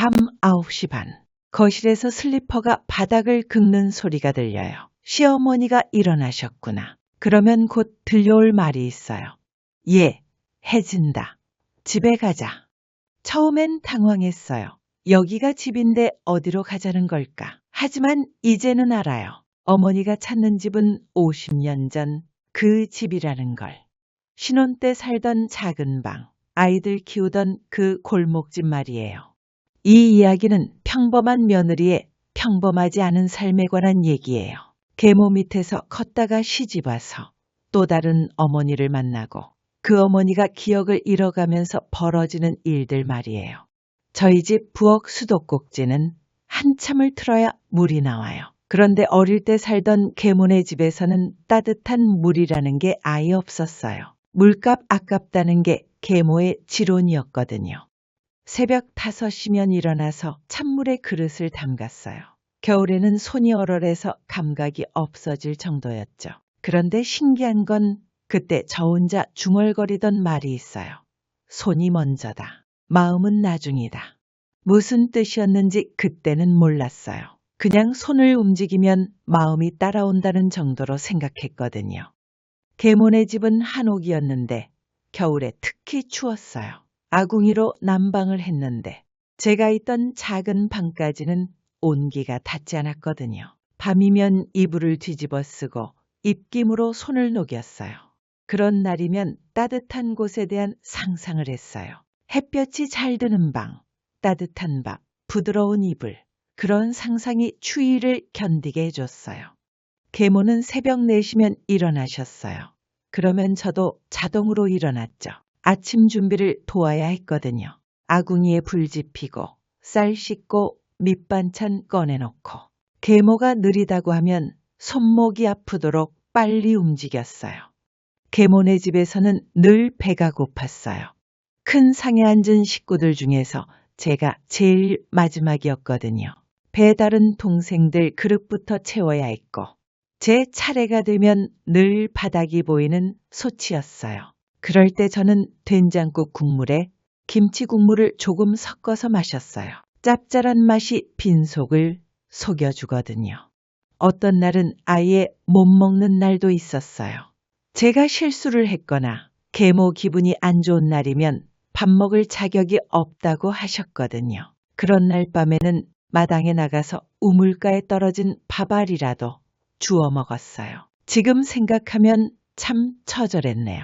밤 9시 반. 거실에서 슬리퍼가 바닥을 긁는 소리가 들려요. 시어머니가 일어나셨구나. 그러면 곧 들려올 말이 있어요. 예, 해진다. 집에 가자. 처음엔 당황했어요. 여기가 집인데 어디로 가자는 걸까? 하지만 이제는 알아요. 어머니가 찾는 집은 50년 전 그 집이라는 걸. 신혼 때 살던 작은 방, 아이들 키우던 그 골목집 말이에요. 이 이야기는 평범한 며느리의 평범하지 않은 삶에 관한 얘기예요. 계모 밑에서 컸다가 시집 와서 또 다른 어머니를 만나고 그 어머니가 기억을 잃어가면서 벌어지는 일들 말이에요. 저희 집 부엌 수도꼭지는 한참을 틀어야 물이 나와요. 그런데 어릴 때 살던 계모네 집에서는 따뜻한 물이라는 게 아예 없었어요. 물값 아깝다는 게 계모의 지론이었거든요. 새벽 5시면 일어나서 찬물에 그릇을 담갔어요. 겨울에는 손이 얼얼해서 감각이 없어질 정도였죠. 그런데 신기한 건 그때 저 혼자 중얼거리던 말이 있어요. 손이 먼저다. 마음은 나중이다. 무슨 뜻이었는지 그때는 몰랐어요. 그냥 손을 움직이면 마음이 따라온다는 정도로 생각했거든요. 계모네 집은 한옥이었는데 겨울에 특히 추웠어요. 아궁이로 난방을 했는데 제가 있던 작은 방까지는 온기가 닿지 않았거든요. 밤이면 이불을 뒤집어 쓰고 입김으로 손을 녹였어요. 그런 날이면 따뜻한 곳에 대한 상상을 했어요. 햇볕이 잘 드는 방, 따뜻한 밥, 부드러운 이불, 그런 상상이 추위를 견디게 해줬어요. 계모는 새벽 4시면 일어나셨어요. 그러면 저도 자동으로 일어났죠. 아침 준비를 도와야 했거든요. 아궁이에 불 지피고 쌀 씻고 밑반찬 꺼내놓고 계모가 느리다고 하면 손목이 아프도록 빨리 움직였어요. 계모네 집에서는 늘 배가 고팠어요. 큰 상에 앉은 식구들 중에서 제가 제일 마지막이었거든요. 배다른 동생들 그릇부터 채워야 했고 제 차례가 되면 늘 바닥이 보이는 소치였어요. 그럴 때 저는 된장국 국물에 김치 국물을 조금 섞어서 마셨어요. 짭짤한 맛이 빈속을 속여주거든요. 어떤 날은 아예 못 먹는 날도 있었어요. 제가 실수를 했거나 계모 기분이 안 좋은 날이면 밥 먹을 자격이 없다고 하셨거든요. 그런 날 밤에는 마당에 나가서 우물가에 떨어진 밥알이라도 주워 먹었어요. 지금 생각하면 참 처절했네요.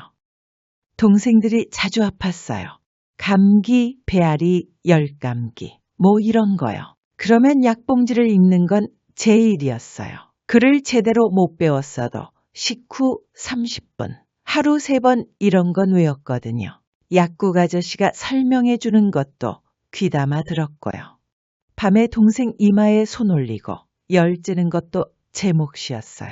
동생들이 자주 아팠어요. 감기, 배앓이, 열감기, 뭐 이런 거요. 그러면 약봉지를 읽는 건 제 일이었어요. 글을 제대로 못 배웠어도 식후 30분, 하루 3번 이런 건 외웠거든요. 약국 아저씨가 설명해 주는 것도 귀담아 들었고요. 밤에 동생 이마에 손 올리고 열 째는 것도 제 몫이었어요.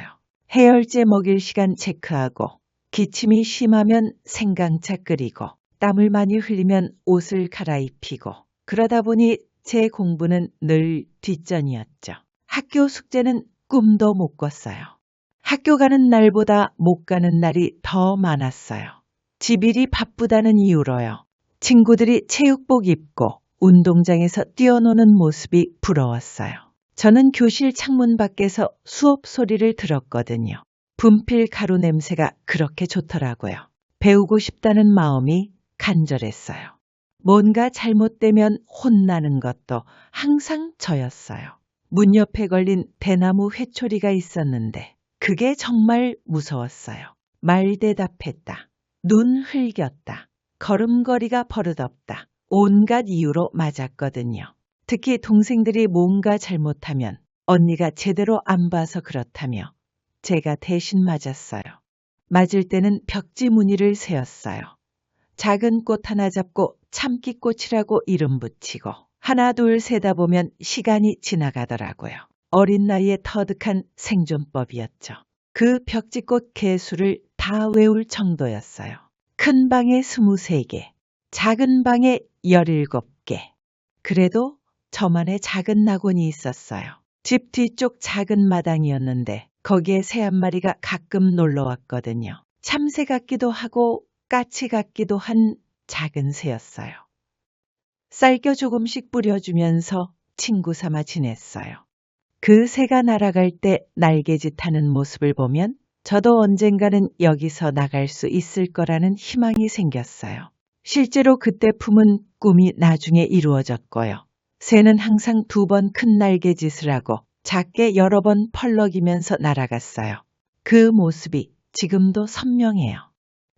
해열제 먹일 시간 체크하고 기침이 심하면 생강차 끓이고 땀을 많이 흘리면 옷을 갈아입히고 그러다 보니 제 공부는 늘 뒷전이었죠. 학교 숙제는 꿈도 못 꿨어요. 학교 가는 날보다 못 가는 날이 더 많았어요. 집일이 바쁘다는 이유로요. 친구들이 체육복 입고 운동장에서 뛰어노는 모습이 부러웠어요. 저는 교실 창문 밖에서 수업 소리를 들었거든요. 분필 가루 냄새가 그렇게 좋더라고요. 배우고 싶다는 마음이 간절했어요. 뭔가 잘못되면 혼나는 것도 항상 저였어요. 문 옆에 걸린 대나무 회초리가 있었는데 그게 정말 무서웠어요. 말 대답했다. 눈 흘겼다. 걸음걸이가 버릇없다. 온갖 이유로 맞았거든요. 특히 동생들이 뭔가 잘못하면 언니가 제대로 안 봐서 그렇다며 제가 대신 맞았어요. 맞을 때는 벽지 무늬를 세웠어요. 작은 꽃 하나 잡고 참기꽃이라고 이름 붙이고 하나 둘 세다 보면 시간이 지나가더라고요. 어린 나이에 터득한 생존법이었죠. 그 벽지꽃 개수를 다 외울 정도였어요. 큰 방에 23개, 작은 방에 17개. 그래도 저만의 작은 낙원이 있었어요. 집 뒤쪽 작은 마당이었는데 거기에 새 한 마리가 가끔 놀러 왔거든요. 참새 같기도 하고 까치 같기도 한 작은 새였어요. 쌀겨 조금씩 뿌려주면서 친구 삼아 지냈어요. 그 새가 날아갈 때 날개짓하는 모습을 보면 저도 언젠가는 여기서 나갈 수 있을 거라는 희망이 생겼어요. 실제로 그때 품은 꿈이 나중에 이루어졌고요. 새는 항상 2번 큰 날개짓을 하고 작게 여러 번 펄럭이면서 날아갔어요. 그 모습이 지금도 선명해요.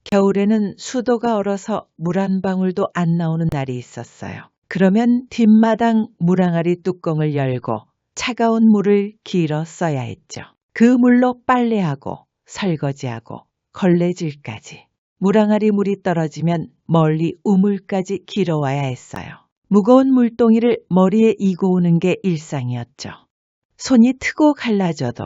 겨울에는 수도가 얼어서 물 한 방울도 안 나오는 날이 있었어요. 그러면 뒷마당 물항아리 뚜껑을 열고 차가운 물을 길어 써야 했죠. 그 물로 빨래하고 설거지하고 걸레질까지. 물항아리 물이 떨어지면 멀리 우물까지 길어와야 했어요. 무거운 물동이를 머리에 이고 오는 게 일상이었죠. 손이 트고 갈라져도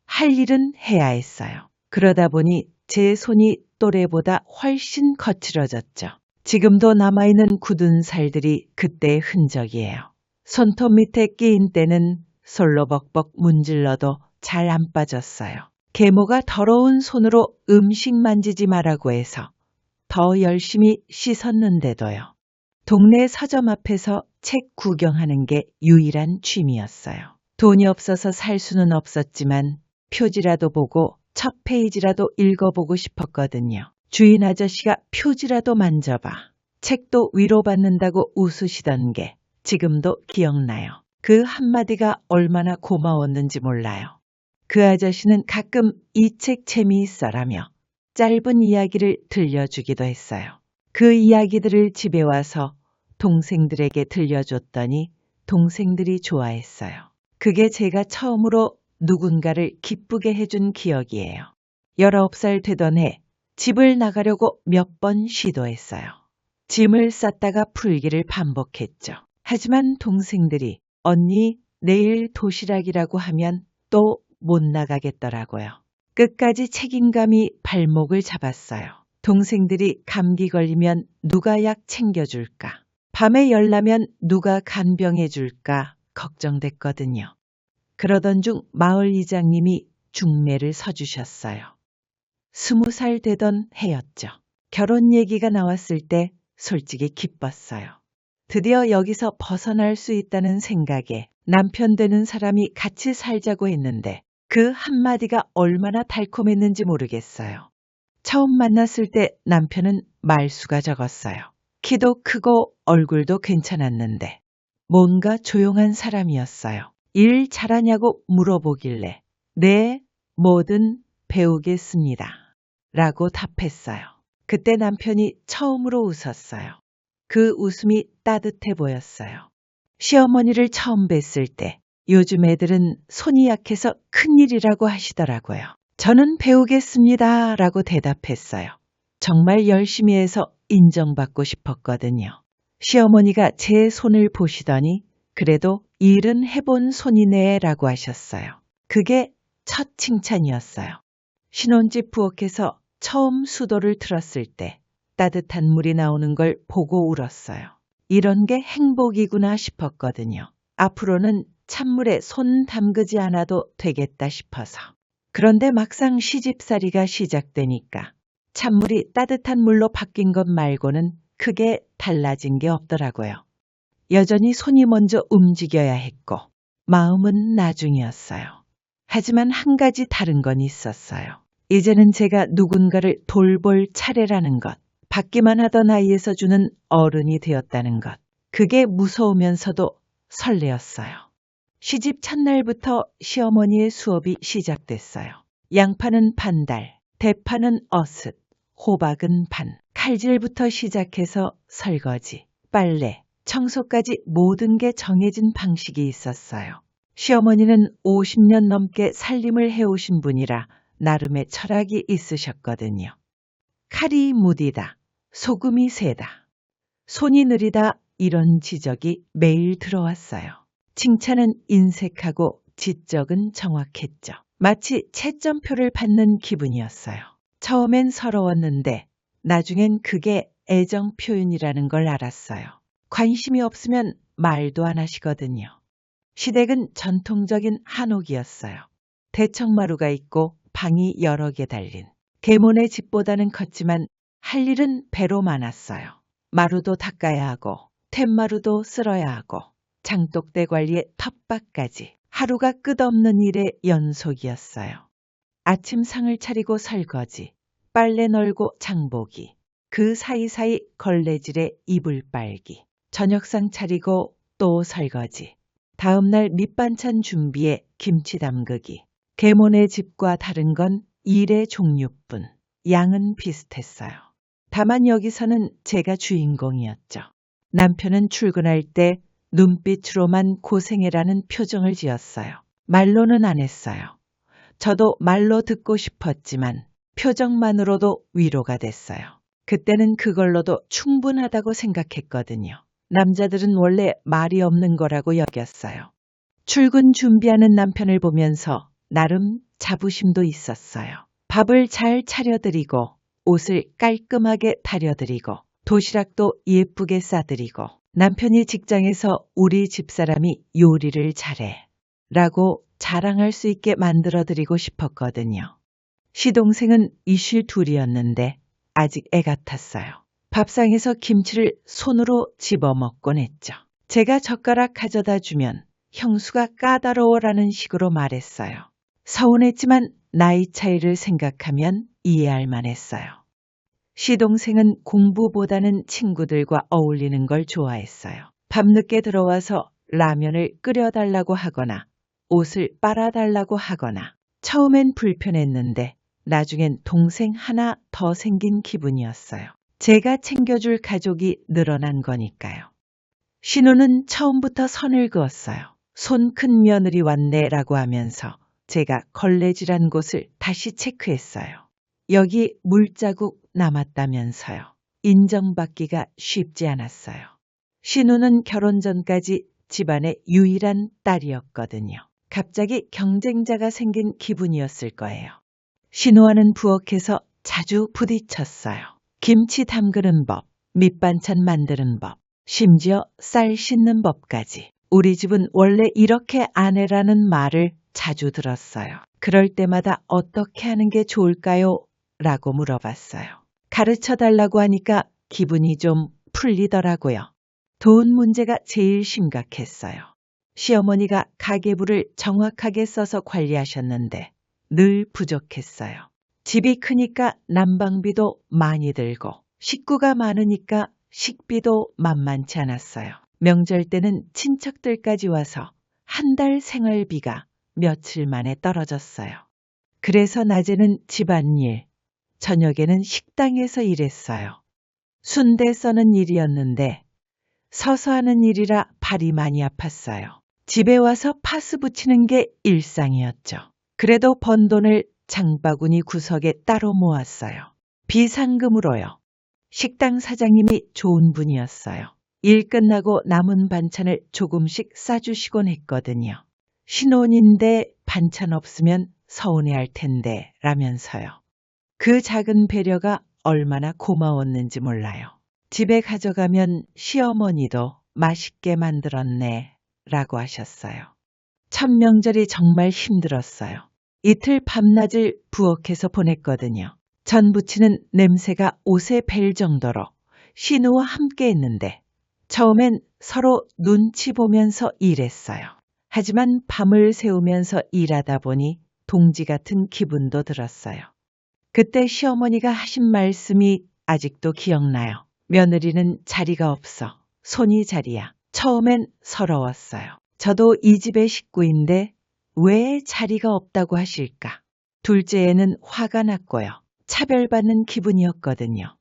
할 일은 해야 했어요. 그러다 보니 제 손이 또래보다 훨씬 거칠어졌죠. 지금도 남아있는 굳은 살들이 그때의 흔적이에요. 손톱 밑에 끼인 때는 솔로 벅벅 문질러도 잘 안 빠졌어요. 계모가 더러운 손으로 음식 만지지 말라고 해서 더 열심히 씻었는데도요. 동네 서점 앞에서 책 구경하는 게 유일한 취미였어요. 돈이 없어서 살 수는 없었지만 표지라도 보고 첫 페이지라도 읽어보고 싶었거든요. 주인 아저씨가 표지라도 만져봐. 책도 위로받는다고 웃으시던 게 지금도 기억나요. 그 한마디가 얼마나 고마웠는지 몰라요. 그 아저씨는 가끔 이 책 재미있어라며 짧은 이야기를 들려주기도 했어요. 그 이야기들을 집에 와서 동생들에게 들려줬더니 동생들이 좋아했어요. 그게 제가 처음으로 누군가를 기쁘게 해준 기억이에요. 19살 되던 해 집을 나가려고 몇 번 시도했어요. 짐을 쌌다가 풀기를 반복했죠. 하지만 동생들이 언니 내일 도시락이라고 하면 또 못 나가겠더라고요. 끝까지 책임감이 발목을 잡았어요. 동생들이 감기 걸리면 누가 약 챙겨줄까? 밤에 열나면 누가 간병해줄까? 걱정됐거든요. 그러던 중 마을 이장님이 중매를 서주셨어요. 20살 되던 해였죠. 결혼 얘기가 나왔을 때 솔직히 기뻤어요. 드디어 여기서 벗어날 수 있다는 생각에 남편 되는 사람이 같이 살자고 했는데 그 한마디가 얼마나 달콤했는지 모르겠어요. 처음 만났을 때 남편은 말수가 적었어요. 키도 크고 얼굴도 괜찮았는데 뭔가 조용한 사람이었어요. 일 잘하냐고 물어보길래 네, 뭐든 배우겠습니다. 라고 답했어요. 그때 남편이 처음으로 웃었어요. 그 웃음이 따뜻해 보였어요. 시어머니를 처음 뵀을 때 요즘 애들은 손이 약해서 큰일이라고 하시더라고요. 저는 배우겠습니다. 라고 대답했어요. 정말 열심히 해서 인정받고 싶었거든요. 시어머니가 제 손을 보시더니 그래도 일은 해본 손이네 라고 하셨어요. 그게 첫 칭찬이었어요. 신혼집 부엌에서 처음 수도를 틀었을 때 따뜻한 물이 나오는 걸 보고 울었어요. 이런 게 행복이구나 싶었거든요. 앞으로는 찬물에 손 담그지 않아도 되겠다 싶어서. 그런데 막상 시집살이가 시작되니까 찬물이 따뜻한 물로 바뀐 것 말고는 크게 달라진 게 없더라고요. 여전히 손이 먼저 움직여야 했고 마음은 나중이었어요. 하지만 한 가지 다른 건 있었어요. 이제는 제가 누군가를 돌볼 차례라는 것, 받기만 하던 아이에서 주는 어른이 되었다는 것, 그게 무서우면서도 설레었어요. 시집 첫날부터 시어머니의 수업이 시작됐어요. 양파는 반달, 대파는 어슷, 호박은 반, 칼질부터 시작해서 설거지, 빨래, 청소까지 모든 게 정해진 방식이 있었어요. 시어머니는 50년 넘게 살림을 해오신 분이라 나름의 철학이 있으셨거든요. 칼이 무디다, 소금이 세다, 손이 느리다 이런 지적이 매일 들어왔어요. 칭찬은 인색하고 지적은 정확했죠. 마치 채점표를 받는 기분이었어요. 처음엔 서러웠는데 나중엔 그게 애정 표현이라는 걸 알았어요. 관심이 없으면 말도 안 하시거든요. 시댁은 전통적인 한옥이었어요. 대청마루가 있고 방이 여러 개 달린. 계모네 집보다는 컸지만 할 일은 배로 많았어요. 마루도 닦아야 하고 툇마루도 쓸어야 하고 장독대 관리에 텃밭까지 하루가 끝없는 일의 연속이었어요. 아침 상을 차리고 설거지, 빨래 널고 장보기, 그 사이사이 걸레질에 이불 빨기, 저녁상 차리고 또 설거지, 다음날 밑반찬 준비에 김치 담그기. 계모네 집과 다른 건 일의 종류뿐, 양은 비슷했어요. 다만 여기서는 제가 주인공이었죠. 남편은 출근할 때 눈빛으로만 고생해라는 표정을 지었어요. 말로는 안 했어요. 저도 말로 듣고 싶었지만 표정만으로도 위로가 됐어요. 그때는 그걸로도 충분하다고 생각했거든요. 남자들은 원래 말이 없는 거라고 여겼어요. 출근 준비하는 남편을 보면서 나름 자부심도 있었어요. 밥을 잘 차려드리고 옷을 깔끔하게 다려드리고 도시락도 예쁘게 싸드리고 남편이 직장에서 우리 집사람이 요리를 잘해 라고 자랑할 수 있게 만들어드리고 싶었거든요. 시동생은 이실 둘이었는데 아직 애 같았어요. 밥상에서 김치를 손으로 집어먹곤 했죠. 제가 젓가락 가져다 주면 형수가 까다로워라는 식으로 말했어요. 서운했지만 나이 차이를 생각하면 이해할 만했어요. 시동생은 공부보다는 친구들과 어울리는 걸 좋아했어요. 밤늦게 들어와서 라면을 끓여달라고 하거나 옷을 빨아달라고 하거나 처음엔 불편했는데 나중엔 동생 하나 더 생긴 기분이었어요. 제가 챙겨줄 가족이 늘어난 거니까요. 신우는 처음부터 선을 그었어요. 손 큰 며느리 왔네라고 하면서 제가 걸레질한 곳을 다시 체크했어요. 여기 물자국 남았다면서요. 인정받기가 쉽지 않았어요. 신우는 결혼 전까지 집안의 유일한 딸이었거든요. 갑자기 경쟁자가 생긴 기분이었을 거예요. 신우와는 부엌에서 자주 부딪혔어요. 김치 담그는 법, 밑반찬 만드는 법, 심지어 쌀 씻는 법까지. 우리 집은 원래 이렇게 안 해라는 말을 자주 들었어요. 그럴 때마다 어떻게 하는 게 좋을까요? 라고 물어봤어요. 가르쳐 달라고 하니까 기분이 좀 풀리더라고요. 돈 문제가 제일 심각했어요. 시어머니가 가계부를 정확하게 써서 관리하셨는데 늘 부족했어요. 집이 크니까 난방비도 많이 들고 식구가 많으니까 식비도 만만치 않았어요. 명절 때는 친척들까지 와서 한 달 생활비가 며칠 만에 떨어졌어요. 그래서 낮에는 집안일, 저녁에는 식당에서 일했어요. 순대 써는 일이었는데 서서 하는 일이라 발이 많이 아팠어요. 집에 와서 파스 붙이는 게 일상이었죠. 그래도 번 돈을 장바구니 구석에 따로 모았어요. 비상금으로요. 식당 사장님이 좋은 분이었어요. 일 끝나고 남은 반찬을 조금씩 싸주시곤 했거든요. 신혼인데 반찬 없으면 서운해할 텐데 라면서요. 그 작은 배려가 얼마나 고마웠는지 몰라요. 집에 가져가면 시어머니도 맛있게 만들었네 라고 하셨어요. 첫 명절이 정말 힘들었어요. 이틀 밤낮을 부엌에서 보냈거든요. 전 부치는 냄새가 옷에 벨 정도로 신우와 함께 했는데 처음엔 서로 눈치 보면서 일했어요. 하지만 밤을 새우면서 일하다 보니 동지 같은 기분도 들었어요. 그때 시어머니가 하신 말씀이 아직도 기억나요. 며느리는 자리가 없어. 손이 자리야. 처음엔 서러웠어요. 저도 이 집의 식구인데 왜 자리가 없다고 하실까? 둘째에는 화가 났고요. 차별받는 기분이었거든요.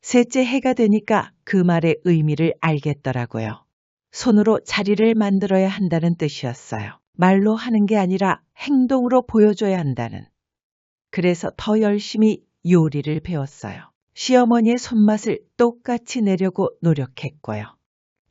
셋째 해가 되니까 그 말의 의미를 알겠더라고요. 손으로 자리를 만들어야 한다는 뜻이었어요. 말로 하는 게 아니라 행동으로 보여줘야 한다는. 그래서 더 열심히 요리를 배웠어요. 시어머니의 손맛을 똑같이 내려고 노력했고요.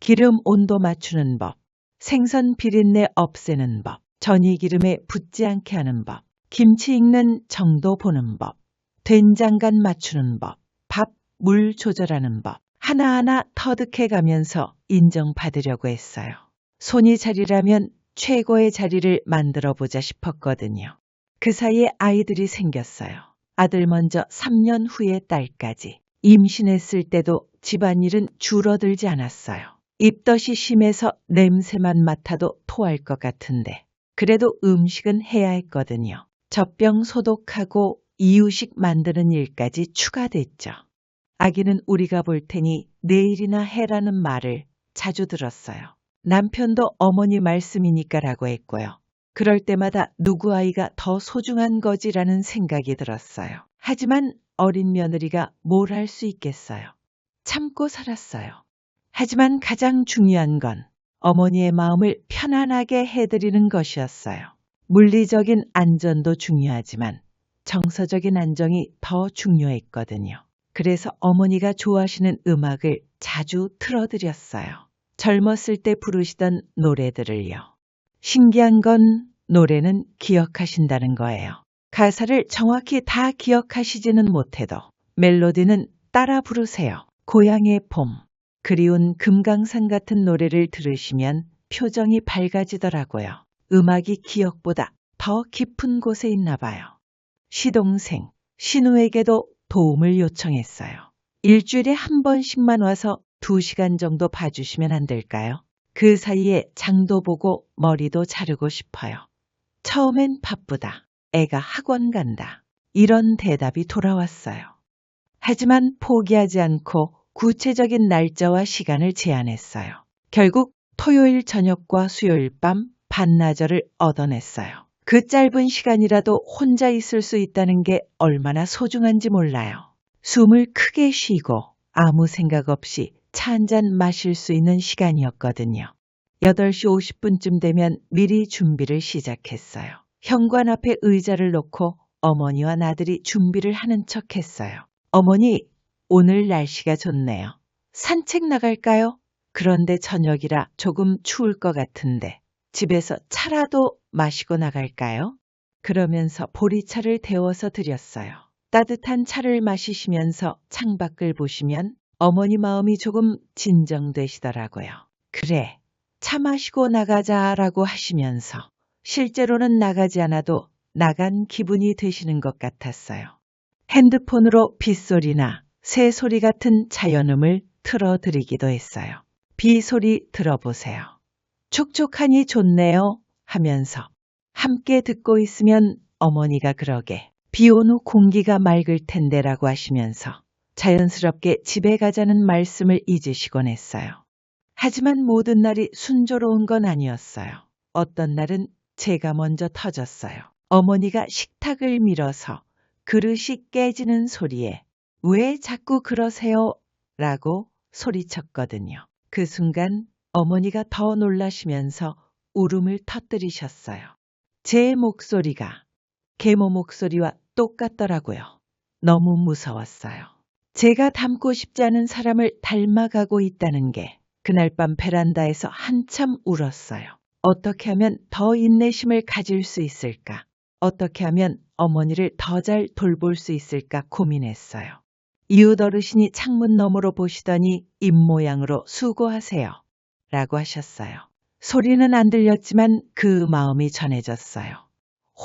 기름 온도 맞추는 법, 생선 비린내 없애는 법, 전이 기름에 붙지 않게 하는 법, 김치 익는 정도 보는 법, 된장간 맞추는 법, 밥, 물 조절하는 법, 하나하나 터득해 가면서 인정받으려고 했어요. 손이 자리라면 최고의 자리를 만들어 보자 싶었거든요. 그 사이에 아이들이 생겼어요. 아들 먼저 3년 후에 딸까지. 임신했을 때도 집안일은 줄어들지 않았어요. 입덧이 심해서 냄새만 맡아도 토할 것 같은데 그래도 음식은 해야 했거든요. 젖병 소독하고 이유식 만드는 일까지 추가됐죠. 아기는 우리가 볼 테니 내일이나 해라는 말을 자주 들었어요. 남편도 어머니 말씀이니까라고 했고요. 그럴 때마다 누구 아이가 더 소중한 거지라는 생각이 들었어요. 하지만 어린 며느리가 뭘 할 수 있겠어요. 참고 살았어요. 하지만 가장 중요한 건 어머니의 마음을 편안하게 해드리는 것이었어요. 물리적인 안전도 중요하지만 정서적인 안정이 더 중요했거든요. 그래서 어머니가 좋아하시는 음악을 자주 틀어드렸어요. 젊었을 때 부르시던 노래들을요. 신기한 건 노래는 기억하신다는 거예요. 가사를 정확히 다 기억하시지는 못해도 멜로디는 따라 부르세요. 고향의 봄, 그리운 금강산 같은 노래를 들으시면 표정이 밝아지더라고요. 음악이 기억보다 더 깊은 곳에 있나 봐요. 시동생, 신우에게도 도움을 요청했어요. 일주일에 한 번씩만 와서 2시간 정도 봐주시면 안 될까요? 그 사이에 장도 보고 머리도 자르고 싶어요. 처음엔 바쁘다. 애가 학원 간다. 이런 대답이 돌아왔어요. 하지만 포기하지 않고 구체적인 날짜와 시간을 제안했어요. 결국 토요일 저녁과 수요일 밤 반나절을 얻어냈어요. 그 짧은 시간이라도 혼자 있을 수 있다는 게 얼마나 소중한지 몰라요. 숨을 크게 쉬고 아무 생각 없이 차 한 잔 마실 수 있는 시간이었거든요. 8시 50분쯤 되면 미리 준비를 시작했어요. 현관 앞에 의자를 놓고 어머니와 나들이 준비를 하는 척 했어요. 어머니, 오늘 날씨가 좋네요. 산책 나갈까요? 그런데 저녁이라 조금 추울 것 같은데 집에서 차라도 마시고 나갈까요? 그러면서 보리차를 데워서 드렸어요. 따뜻한 차를 마시시면서 창밖을 보시면 어머니 마음이 조금 진정되시더라고요. 그래, 차 마시고 나가자라고 하시면서 실제로는 나가지 않아도 나간 기분이 되시는 것 같았어요. 핸드폰으로 빗소리나 새소리 같은 자연음을 틀어드리기도 했어요. 비 소리 들어보세요. 촉촉하니 좋네요 하면서 함께 듣고 있으면 어머니가 그러게 비 온 후 공기가 맑을 텐데라고 하시면서 자연스럽게 집에 가자는 말씀을 잊으시곤 했어요. 하지만 모든 날이 순조로운 건 아니었어요. 어떤 날은 제가 먼저 터졌어요. 어머니가 식탁을 밀어서 그릇이 깨지는 소리에 왜 자꾸 그러세요? 라고 소리쳤거든요. 그 순간 어머니가 더 놀라시면서 울음을 터뜨리셨어요. 제 목소리가 계모 목소리와 똑같더라고요. 너무 무서웠어요. 제가 닮고 싶지 않은 사람을 닮아가고 있다는 게 그날 밤 베란다에서 한참 울었어요. 어떻게 하면 더 인내심을 가질 수 있을까? 어떻게 하면 어머니를 더 잘 돌볼 수 있을까 고민했어요. 이웃 어르신이 창문 너머로 보시더니 입모양으로 수고하세요. 라고 하셨어요. 소리는 안 들렸지만 그 마음이 전해졌어요.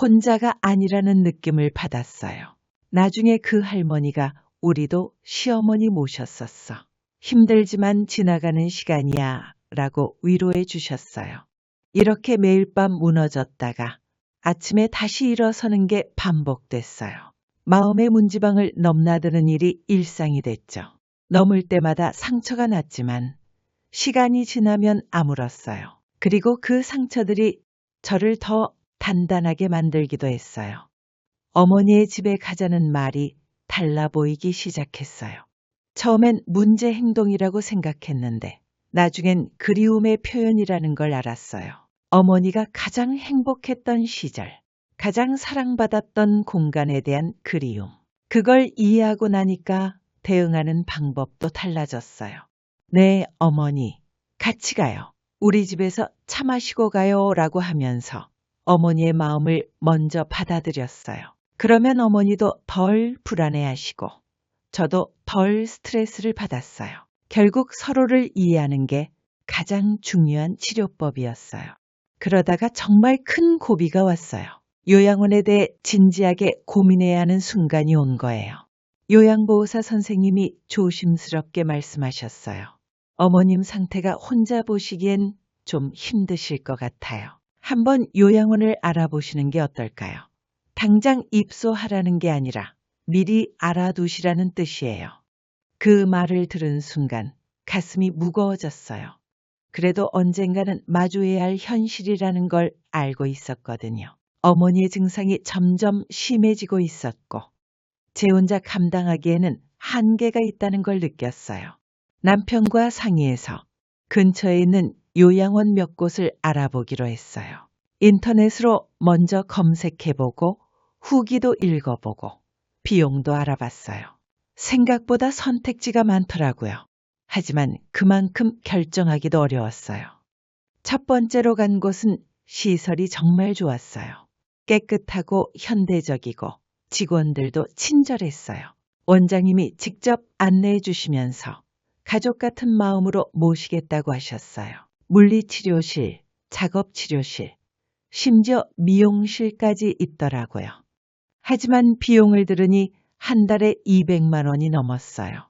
혼자가 아니라는 느낌을 받았어요. 나중에 그 할머니가 우리도 시어머니 모셨었어. 힘들지만 지나가는 시간이야 라고 위로해 주셨어요. 이렇게 매일 밤 무너졌다가 아침에 다시 일어서는 게 반복됐어요. 마음의 문지방을 넘나드는 일이 일상이 됐죠. 넘을 때마다 상처가 났지만 시간이 지나면 아물었어요. 그리고 그 상처들이 저를 더 단단하게 만들기도 했어요. 어머니의 집에 가자는 말이 달라 보이기 시작했어요. 처음엔 문제 행동이라고 생각했는데 나중엔 그리움의 표현이라는 걸 알았어요. 어머니가 가장 행복했던 시절, 가장 사랑받았던 공간에 대한 그리움. 그걸 이해하고 나니까 대응하는 방법도 달라졌어요. 네, 어머니, 같이 가요. 우리 집에서 차 마시고 가요 라고 하면서 어머니의 마음을 먼저 받아들였어요. 그러면 어머니도 덜 불안해하시고 저도 덜 스트레스를 받았어요. 결국 서로를 이해하는 게 가장 중요한 치료법이었어요. 그러다가 정말 큰 고비가 왔어요. 요양원에 대해 진지하게 고민해야 하는 순간이 온 거예요. 요양보호사 선생님이 조심스럽게 말씀하셨어요. 어머님 상태가 혼자 보시기엔 좀 힘드실 것 같아요. 한번 요양원을 알아보시는 게 어떨까요? 당장 입소하라는 게 아니라 미리 알아두시라는 뜻이에요. 그 말을 들은 순간 가슴이 무거워졌어요. 그래도 언젠가는 마주해야 할 현실이라는 걸 알고 있었거든요. 어머니의 증상이 점점 심해지고 있었고 제 혼자 감당하기에는 한계가 있다는 걸 느꼈어요. 남편과 상의해서 근처에 있는 요양원 몇 곳을 알아보기로 했어요. 인터넷으로 먼저 검색해보고 후기도 읽어보고 비용도 알아봤어요. 생각보다 선택지가 많더라고요. 하지만 그만큼 결정하기도 어려웠어요. 첫 번째로 간 곳은 시설이 정말 좋았어요. 깨끗하고 현대적이고 직원들도 친절했어요. 원장님이 직접 안내해 주시면서 가족 같은 마음으로 모시겠다고 하셨어요. 물리치료실, 작업치료실, 심지어 미용실까지 있더라고요. 하지만 비용을 들으니 한 달에 200만 원이 넘었어요.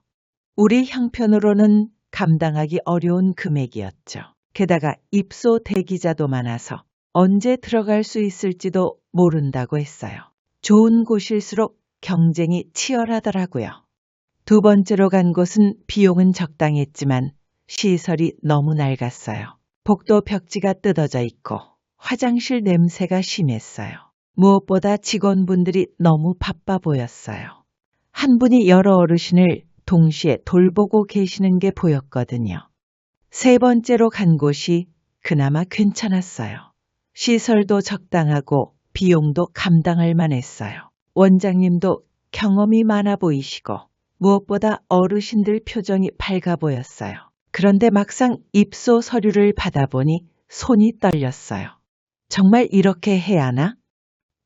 우리 형편으로는 감당하기 어려운 금액이었죠. 게다가 입소 대기자도 많아서 언제 들어갈 수 있을지도 모른다고 했어요. 좋은 곳일수록 경쟁이 치열하더라고요. 두 번째로 간 곳은 비용은 적당했지만 시설이 너무 낡았어요. 복도 벽지가 뜯어져 있고 화장실 냄새가 심했어요. 무엇보다 직원분들이 너무 바빠 보였어요. 한 분이 여러 어르신을 동시에 돌보고 계시는 게 보였거든요. 세 번째로 간 곳이 그나마 괜찮았어요. 시설도 적당하고 비용도 감당할 만했어요. 원장님도 경험이 많아 보이시고 무엇보다 어르신들 표정이 밝아 보였어요. 그런데 막상 입소 서류를 받아보니 손이 떨렸어요. 정말 이렇게 해야 하나?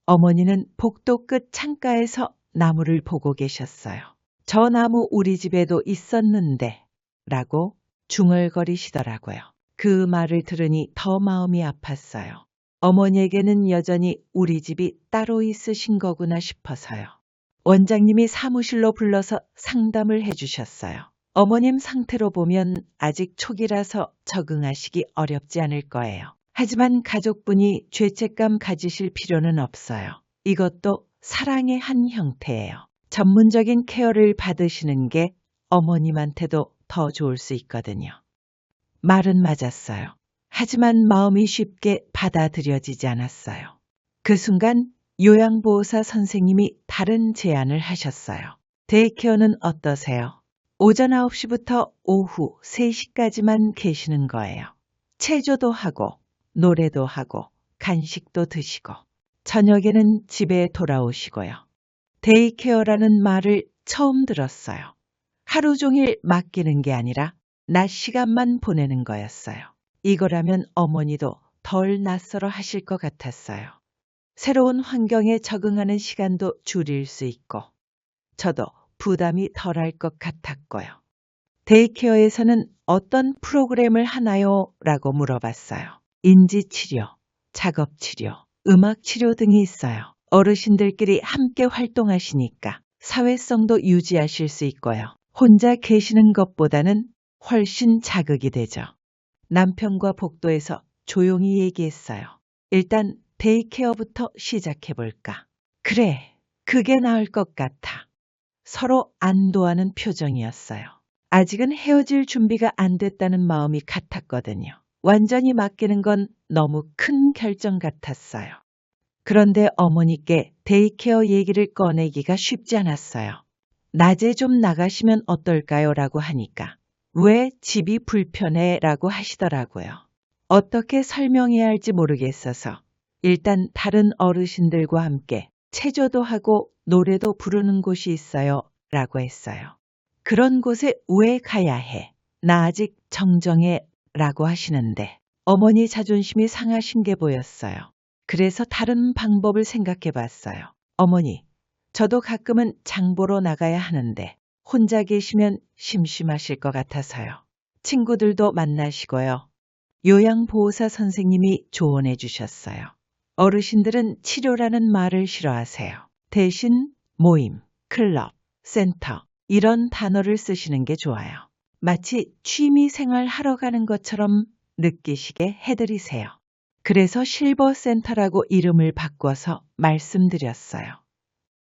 어머니는 복도 끝 창가에서 나무를 보고 계셨어요. 저 나무 우리 집에도 있었는데 라고 중얼거리시더라고요. 그 말을 들으니 더 마음이 아팠어요. 어머니에게는 여전히 우리 집이 따로 있으신 거구나 싶어서요. 원장님이 사무실로 불러서 상담을 해주셨어요. 어머님 상태로 보면 아직 초기라서 적응하시기 어렵지 않을 거예요. 하지만 가족분이 죄책감 가지실 필요는 없어요. 이것도 사랑의 한 형태예요. 전문적인 케어를 받으시는 게 어머님한테도 더 좋을 수 있거든요. 말은 맞았어요. 하지만 마음이 쉽게 받아들여지지 않았어요. 그 순간 요양보호사 선생님이 다른 제안을 하셨어요. 데이케어는 어떠세요? 오전 9시부터 오후 3시까지만 계시는 거예요. 체조도 하고 노래도 하고 간식도 드시고 저녁에는 집에 돌아오시고요. 데이케어라는 말을 처음 들었어요. 하루 종일 맡기는 게 아니라 낮 시간만 보내는 거였어요. 이거라면 어머니도 덜 낯설어 하실 것 같았어요. 새로운 환경에 적응하는 시간도 줄일 수 있고 저도 부담이 덜할 것 같았고요. 데이케어에서는 어떤 프로그램을 하나요? 라고 물어봤어요. 인지치료, 작업치료, 음악치료 등이 있어요. 어르신들끼리 함께 활동하시니까 사회성도 유지하실 수 있고요. 혼자 계시는 것보다는 훨씬 자극이 되죠. 남편과 복도에서 조용히 얘기했어요. 일단 데이케어부터 시작해볼까? 그래, 그게 나을 것 같아. 서로 안도하는 표정이었어요. 아직은 헤어질 준비가 안 됐다는 마음이 같았거든요. 완전히 맡기는 건 너무 큰 결정 같았어요. 그런데 어머니께 데이케어 얘기를 꺼내기가 쉽지 않았어요. 낮에 좀 나가시면 어떨까요? 라고 하니까 왜 집이 불편해? 라고 하시더라고요. 어떻게 설명해야 할지 모르겠어서 일단 다른 어르신들과 함께 체조도 하고 노래도 부르는 곳이 있어요. 라고 했어요. 그런 곳에 왜 가야 해? 나 아직 정정해. 라고 하시는데 어머니 자존심이 상하신 게 보였어요. 그래서 다른 방법을 생각해 봤어요. 어머니, 저도 가끔은 장보러 나가야 하는데 혼자 계시면 심심하실 것 같아서요. 친구들도 만나시고요. 요양보호사 선생님이 조언해 주셨어요. 어르신들은 치료라는 말을 싫어하세요. 대신 모임, 클럽, 센터 이런 단어를 쓰시는 게 좋아요. 마치 취미생활 하러 가는 것처럼 느끼시게 해드리세요. 그래서 실버센터라고 이름을 바꿔서 말씀드렸어요.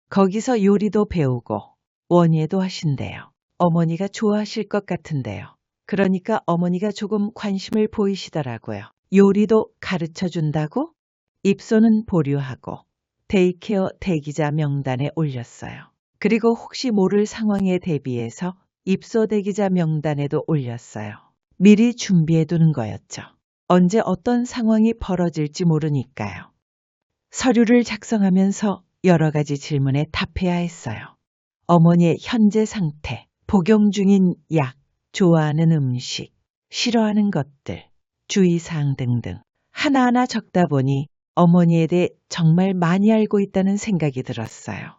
거기서 요리도 배우고 원예도 하신대요. 어머니가 좋아하실 것 같은데요. 그러니까 어머니가 조금 관심을 보이시더라고요. 요리도 가르쳐 준다고? 입소는 보류하고 데이케어 대기자 명단에 올렸어요. 그리고 혹시 모를 상황에 대비해서 입소 대기자 명단에도 올렸어요. 미리 준비해 두는 거였죠. 언제 어떤 상황이 벌어질지 모르니까요. 서류를 작성하면서 여러 가지 질문에 답해야 했어요. 어머니의 현재 상태, 복용 중인 약, 좋아하는 음식, 싫어하는 것들, 주의사항 등등 하나하나 적다 보니 어머니에 대해 정말 많이 알고 있다는 생각이 들었어요.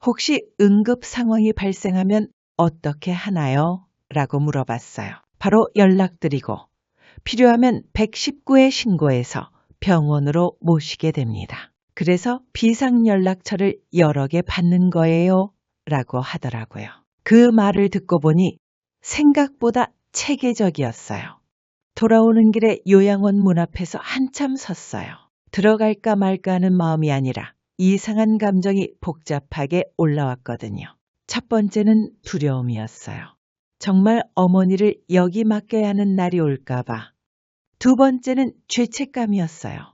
혹시 응급 상황이 발생하면 어떻게 하나요? 라고 물어봤어요. 바로 연락드리고 필요하면 119에 신고해서 병원으로 모시게 됩니다. 그래서 비상연락처를 여러 개 받는 거예요. 라고 하더라고요. 그 말을 듣고 보니 생각보다 체계적이었어요. 돌아오는 길에 요양원 문 앞에서 한참 섰어요. 들어갈까 말까 하는 마음이 아니라 이상한 감정이 복잡하게 올라왔거든요. 첫 번째는 두려움이었어요. 정말 어머니를 여기 맡겨야 하는 날이 올까봐. 두 번째는 죄책감이었어요.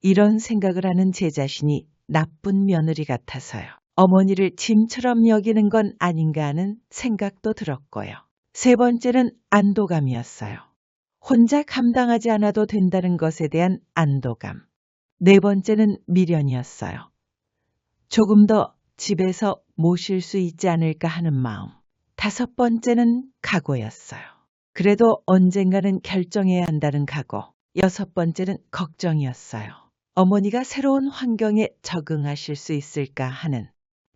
이런 생각을 하는 제 자신이 나쁜 며느리 같아서요. 어머니를 짐처럼 여기는 건 아닌가 하는 생각도 들었고요. 세 번째는 안도감이었어요. 혼자 감당하지 않아도 된다는 것에 대한 안도감. 네 번째는 미련이었어요. 조금 더 집에서 모실 수 있지 않을까 하는 마음. 다섯 번째는 각오였어요. 그래도 언젠가는 결정해야 한다는 각오. 여섯 번째는 걱정이었어요. 어머니가 새로운 환경에 적응하실 수 있을까 하는.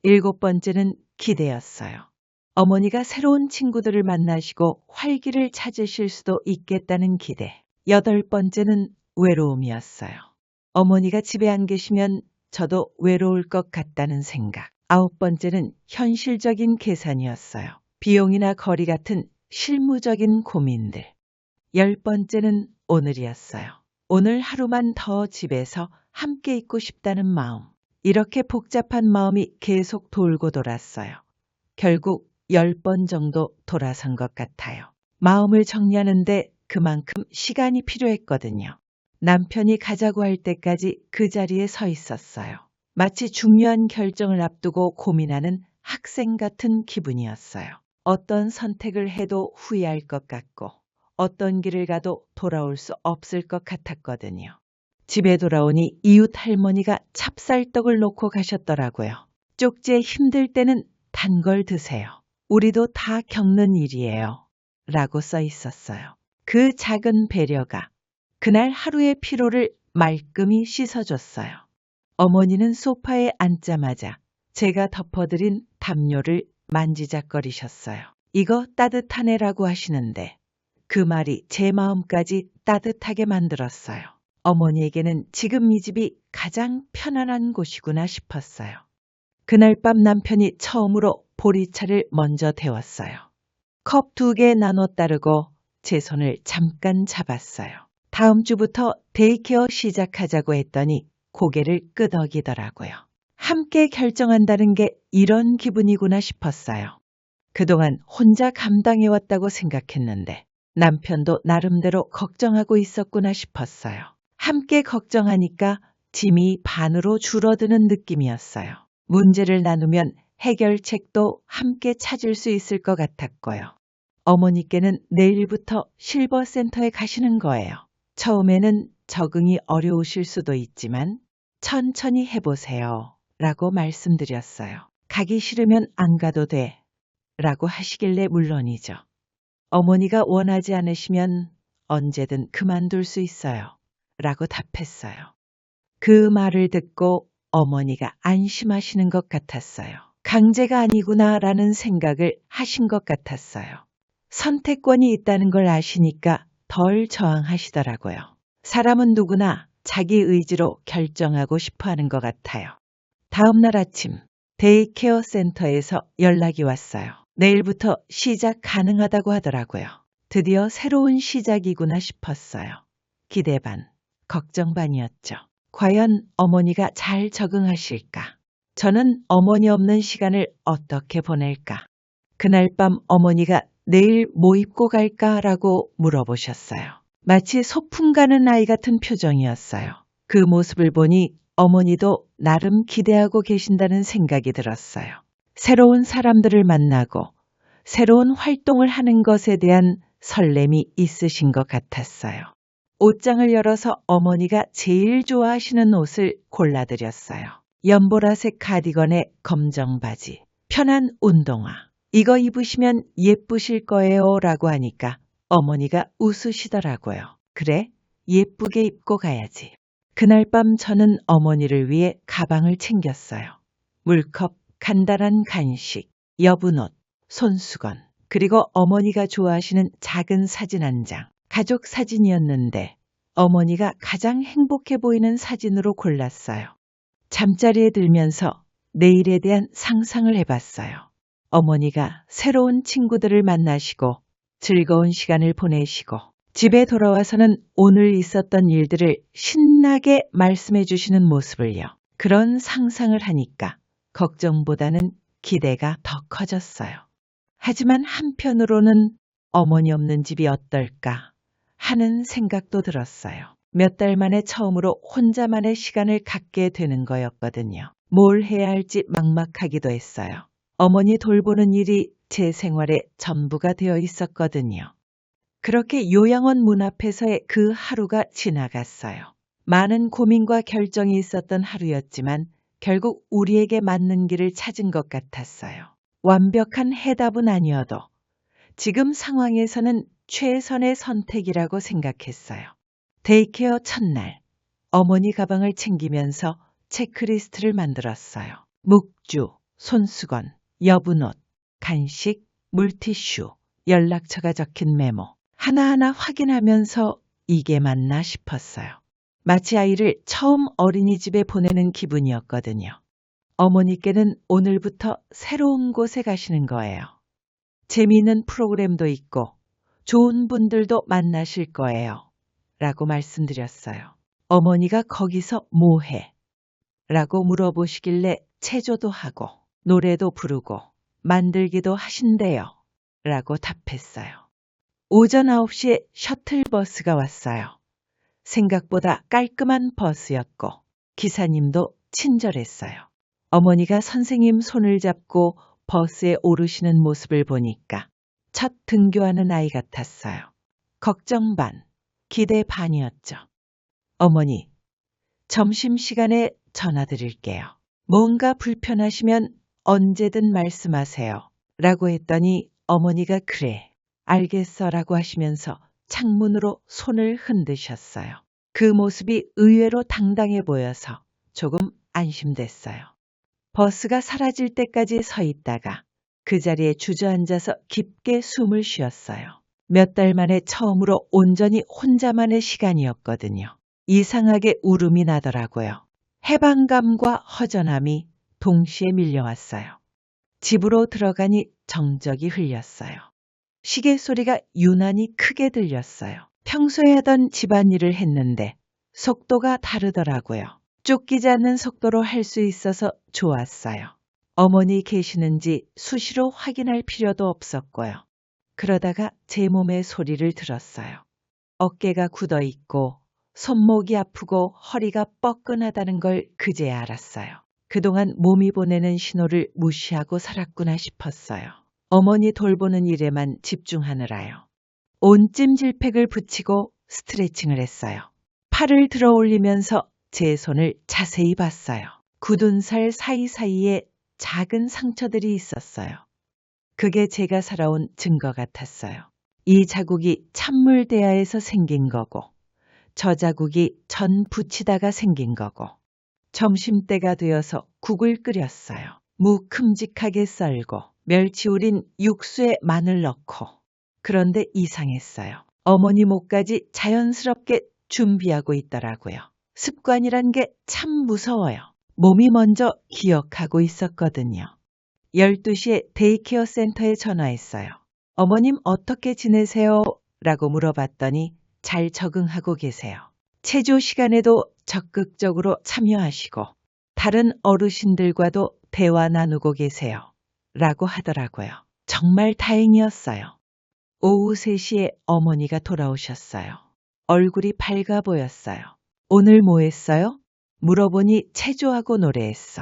일곱 번째는 기대였어요. 어머니가 새로운 친구들을 만나시고 활기를 찾으실 수도 있겠다는 기대. 여덟 번째는 외로움이었어요. 어머니가 집에 안 계시면 저도 외로울 것 같다는 생각. 아홉 번째는 현실적인 계산이었어요. 비용이나 거리 같은 실무적인 고민들. 열 번째는 오늘이었어요. 오늘 하루만 더 집에서 함께 있고 싶다는 마음. 이렇게 복잡한 마음이 계속 돌고 돌았어요. 결국 10번 정도 돌아선 것 같아요. 마음을 정리하는데 그만큼 시간이 필요했거든요. 남편이 가자고 할 때까지 그 자리에 서 있었어요. 마치 중요한 결정을 앞두고 고민하는 학생 같은 기분이었어요. 어떤 선택을 해도 후회할 것 같고 어떤 길을 가도 돌아올 수 없을 것 같았거든요. 집에 돌아오니 이웃 할머니가 찹쌀떡을 놓고 가셨더라고요. 쪽지에 힘들 때는 단 걸 드세요. 우리도 다 겪는 일이에요. 라고 써 있었어요. 그 작은 배려가 그날 하루의 피로를 말끔히 씻어줬어요. 어머니는 소파에 앉자마자 제가 덮어드린 담요를 만지작거리셨어요. 이거 따뜻하네라고 하시는데 그 말이 제 마음까지 따뜻하게 만들었어요. 어머니에게는 지금 이 집이 가장 편안한 곳이구나 싶었어요. 그날 밤 남편이 처음으로 보리차를 먼저 데웠어요. 컵 2개 나눠 따르고 제 손을 잠깐 잡았어요. 다음 주부터 데이케어 시작하자고 했더니 고개를 끄덕이더라고요. 함께 결정한다는 게 이런 기분이구나 싶었어요. 그동안 혼자 감당해왔다고 생각했는데 남편도 나름대로 걱정하고 있었구나 싶었어요. 함께 걱정하니까 짐이 반으로 줄어드는 느낌이었어요. 문제를 나누면 해결책도 함께 찾을 수 있을 것 같았고요. 어머니께는 내일부터 실버센터에 가시는 거예요. 처음에는 적응이 어려우실 수도 있지만 천천히 해보세요. 라고 말씀드렸어요. 가기 싫으면 안 가도 돼. 라고 하시길래 물론이죠. 어머니가 원하지 않으시면 언제든 그만둘 수 있어요. 라고 답했어요. 그 말을 듣고 어머니가 안심하시는 것 같았어요. 강제가 아니구나 라는 생각을 하신 것 같았어요. 선택권이 있다는 걸 아시니까 덜 저항하시더라고요. 사람은 누구나 자기 의지로 결정하고 싶어 하는 것 같아요. 다음 날 아침 데이케어 센터에서 연락이 왔어요. 내일부터 시작 가능하다고 하더라고요. 드디어 새로운 시작이구나 싶었어요. 기대 반, 걱정 반이었죠. 과연 어머니가 잘 적응하실까? 저는 어머니 없는 시간을 어떻게 보낼까? 그날 밤 어머니가 내일 뭐 입고 갈까라고 물어보셨어요. 마치 소풍 가는 아이 같은 표정이었어요. 그 모습을 보니 어머니도 나름 기대하고 계신다는 생각이 들었어요. 새로운 사람들을 만나고 새로운 활동을 하는 것에 대한 설렘이 있으신 것 같았어요. 옷장을 열어서 어머니가 제일 좋아하시는 옷을 골라드렸어요. 연보라색 카디건에 검정 바지, 편한 운동화. 이거 입으시면 예쁘실 거예요 라고 하니까 어머니가 웃으시더라고요. 그래, 예쁘게 입고 가야지. 그날 밤 저는 어머니를 위해 가방을 챙겼어요. 물컵, 간단한 간식, 여분 옷, 손수건, 그리고 어머니가 좋아하시는 작은 사진 한 장. 가족 사진이었는데 어머니가 가장 행복해 보이는 사진으로 골랐어요. 잠자리에 들면서 내일에 대한 상상을 해봤어요. 어머니가 새로운 친구들을 만나시고 즐거운 시간을 보내시고 집에 돌아와서는 오늘 있었던 일들을 신나게 말씀해 주시는 모습을요. 그런 상상을 하니까 걱정보다는 기대가 더 커졌어요. 하지만 한편으로는 어머니 없는 집이 어떨까 하는 생각도 들었어요. 몇 달 만에 처음으로 혼자만의 시간을 갖게 되는 거였거든요. 뭘 해야 할지 막막하기도 했어요. 어머니 돌보는 일이 제 생활의 전부가 되어 있었거든요. 그렇게 요양원 문 앞에서의 그 하루가 지나갔어요. 많은 고민과 결정이 있었던 하루였지만 결국 우리에게 맞는 길을 찾은 것 같았어요. 완벽한 해답은 아니어도 지금 상황에서는 최선의 선택이라고 생각했어요. 데이케어 첫날, 어머니 가방을 챙기면서 체크리스트를 만들었어요. 묵주, 손수건, 여분옷, 간식, 물티슈, 연락처가 적힌 메모. 하나하나 확인하면서 이게 맞나 싶었어요. 마치 아이를 처음 어린이집에 보내는 기분이었거든요. 어머니께는 오늘부터 새로운 곳에 가시는 거예요. 재미있는 프로그램도 있고 좋은 분들도 만나실 거예요. 라고 말씀드렸어요. 어머니가 거기서 뭐 해? 라고 물어보시길래 체조도 하고 노래도 부르고 만들기도 하신대요. 라고 답했어요. 오전 9시에 셔틀버스가 왔어요. 생각보다 깔끔한 버스였고 기사님도 친절했어요. 어머니가 선생님 손을 잡고 버스에 오르시는 모습을 보니까 첫 등교하는 아이 같았어요. 걱정 반, 기대 반이었죠. 어머니, 점심시간에 전화드릴게요. 뭔가 불편하시면 언제든 말씀하세요. 라고 했더니 어머니가 그래, 알겠어 라고 하시면서 창문으로 손을 흔드셨어요. 그 모습이 의외로 당당해 보여서 조금 안심됐어요. 버스가 사라질 때까지 서 있다가 그 자리에 주저앉아서 깊게 숨을 쉬었어요. 몇 달 만에 처음으로 온전히 혼자만의 시간이었거든요. 이상하게 울음이 나더라고요. 해방감과 허전함이 동시에 밀려왔어요. 집으로 들어가니 정적이 흘렸어요. 시계 소리가 유난히 크게 들렸어요. 평소에 하던 집안일을 했는데 속도가 다르더라고요. 쫓기지 않는 속도로 할 수 있어서 좋았어요. 어머니 계시는지 수시로 확인할 필요도 없었고요. 그러다가 제 몸의 소리를 들었어요. 어깨가 굳어 있고 손목이 아프고 허리가 뻐근하다는 걸 그제야 알았어요. 그동안 몸이 보내는 신호를 무시하고 살았구나 싶었어요. 어머니 돌보는 일에만 집중하느라요. 온 찜질팩을 붙이고 스트레칭을 했어요. 팔을 들어 올리면서 제 손을 자세히 봤어요. 굳은 살 사이사이에 작은 상처들이 있었어요. 그게 제가 살아온 증거 같았어요. 이 자국이 찬물 대야에서 생긴 거고 저 자국이 전 부치다가 생긴 거고 점심때가 되어서 국을 끓였어요. 무 큼직하게 썰고 멸치 우린 육수에 마늘 넣고 그런데 이상했어요. 어머니 목까지 자연스럽게 준비하고 있더라고요. 습관이란 게 참 무서워요. 몸이 먼저 기억하고 있었거든요. 12시에 데이케어 센터에 전화했어요. 어머님 어떻게 지내세요? 라고 물어봤더니 잘 적응하고 계세요. 체조 시간에도 적극적으로 참여하시고 다른 어르신들과도 대화 나누고 계세요. 라고 하더라고요. 정말 다행이었어요. 오후 3시에 어머니가 돌아오셨어요. 얼굴이 밝아 보였어요. 오늘 뭐 했어요? 물어보니 체조하고 노래했어.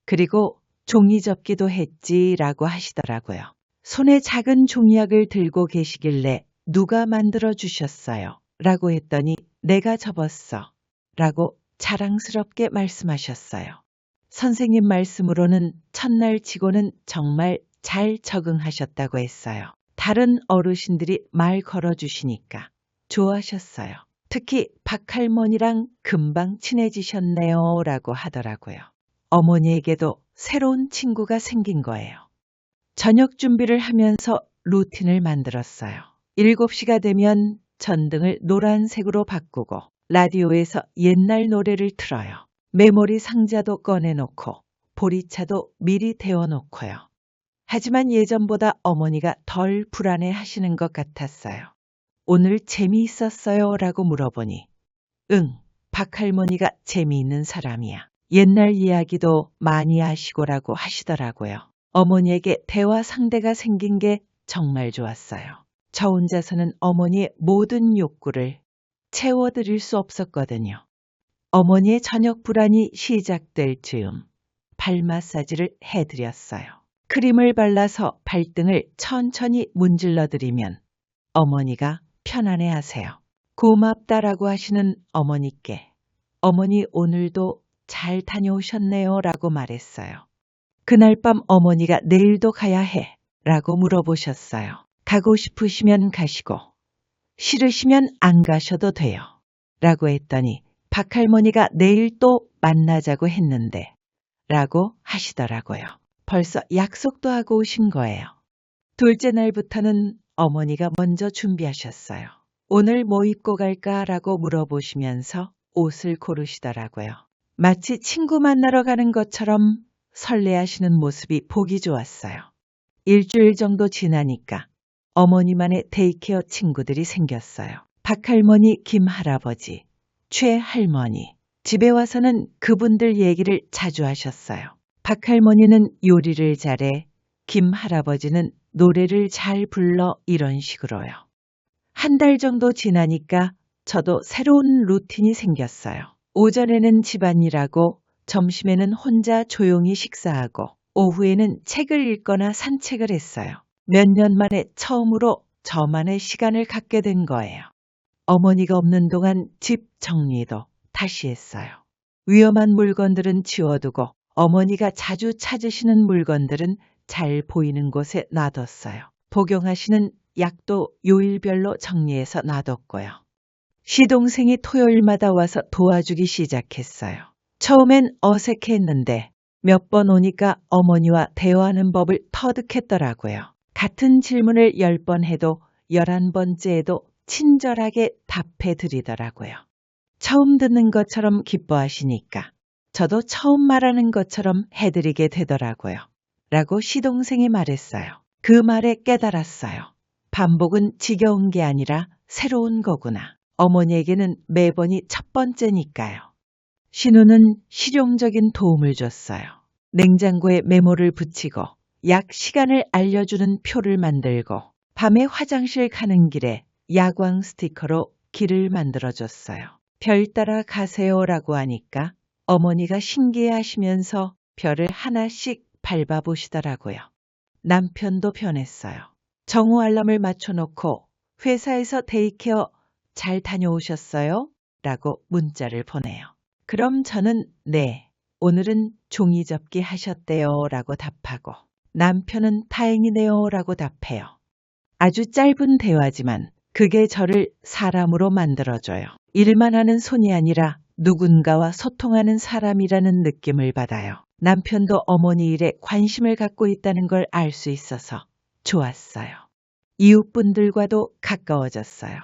그리고 종이 접기도 했지라고 하시더라고요. 손에 작은 종이약을 들고 계시길래 누가 만들어 주셨어요? 라고 했더니 내가 접었어. 라고 자랑스럽게 말씀하셨어요. 선생님 말씀으로는 첫날 치고는 정말 잘 적응하셨다고 했어요. 다른 어르신들이 말 걸어주시니까 좋아하셨어요. 특히 박할머니랑 금방 친해지셨네요 라고 하더라고요. 어머니에게도 새로운 친구가 생긴 거예요. 저녁 준비를 하면서 루틴을 만들었어요. 7시가 되면 전등을 노란색으로 바꾸고 라디오에서 옛날 노래를 틀어요. 메모리 상자도 꺼내놓고 보리차도 미리 데워놓고요. 하지만 예전보다 어머니가 덜 불안해 하시는 것 같았어요. 오늘 재미있었어요? 라고 물어보니 응, 박할머니가 재미있는 사람이야. 옛날 이야기도 많이 하시고라고 하시더라고요. 어머니에게 대화 상대가 생긴 게 정말 좋았어요. 저 혼자서는 어머니의 모든 욕구를 채워드릴 수 없었거든요. 어머니의 저녁 불안이 시작될 즈음 발 마사지를 해드렸어요. 크림을 발라서 발등을 천천히 문질러드리면 어머니가 편안해 하세요. 고맙다라고 하시는 어머니께 어머니 오늘도 잘 다녀오셨네요 라고 말했어요. 그날 밤 어머니가 내일도 가야 해 라고 물어보셨어요. 가고 싶으시면 가시고 싫으시면 안 가셔도 돼요 라고 했더니 박할머니가 내일 또 만나자고 했는데 라고 하시더라고요. 벌써 약속도 하고 오신 거예요. 둘째 날부터는 어머니가 먼저 준비하셨어요. 오늘 뭐 입고 갈까라고 물어보시면서 옷을 고르시더라고요. 마치 친구 만나러 가는 것처럼 설레하시는 모습이 보기 좋았어요. 일주일 정도 지나니까 어머니만의 데이케어 친구들이 생겼어요. 박할머니, 김할아버지, 최할머니. 집에 와서는 그분들 얘기를 자주 하셨어요. 박할머니는 요리를 잘해, 김할아버지는 노래를 잘 불러 이런 식으로요. 한 달 정도 지나니까 저도 새로운 루틴이 생겼어요. 오전에는 집안일하고 점심에는 혼자 조용히 식사하고 오후에는 책을 읽거나 산책을 했어요. 몇 년 만에 처음으로 저만의 시간을 갖게 된 거예요. 어머니가 없는 동안 집 정리도 다시 했어요. 위험한 물건들은 치워두고 어머니가 자주 찾으시는 물건들은 잘 보이는 곳에 놔뒀어요. 복용하시는 약도 요일별로 정리해서 놔뒀고요. 시동생이 토요일마다 와서 도와주기 시작했어요. 처음엔 어색했는데 몇 번 오니까 어머니와 대화하는 법을 터득했더라고요. 같은 질문을 10번 해도 11번째에도 친절하게 답해 드리더라고요. 처음 듣는 것처럼 기뻐하시니까 저도 처음 말하는 것처럼 해드리게 되더라고요. 라고 시동생이 말했어요. 그 말에 깨달았어요. 반복은 지겨운 게 아니라 새로운 거구나. 어머니에게는 매번이 첫 번째니까요. 신우는 실용적인 도움을 줬어요. 냉장고에 메모를 붙이고 약 시간을 알려주는 표를 만들고 밤에 화장실 가는 길에 야광 스티커로 길을 만들어줬어요. 별 따라 가세요라고 하니까 어머니가 신기해하시면서 별을 하나씩 밟아보시더라고요. 남편도 변했어요. 정오 알람을 맞춰놓고 회사에서 데이케어 잘 다녀오셨어요? 라고 문자를 보내요. 그럼 저는 네, 오늘은 종이 접기 하셨대요 라고 답하고 남편은 다행이네요 라고 답해요. 아주 짧은 대화지만 그게 저를 사람으로 만들어줘요. 일만 하는 손이 아니라 누군가와 소통하는 사람이라는 느낌을 받아요. 남편도 어머니 일에 관심을 갖고 있다는 걸 알 수 있어서 좋았어요. 이웃분들과도 가까워졌어요.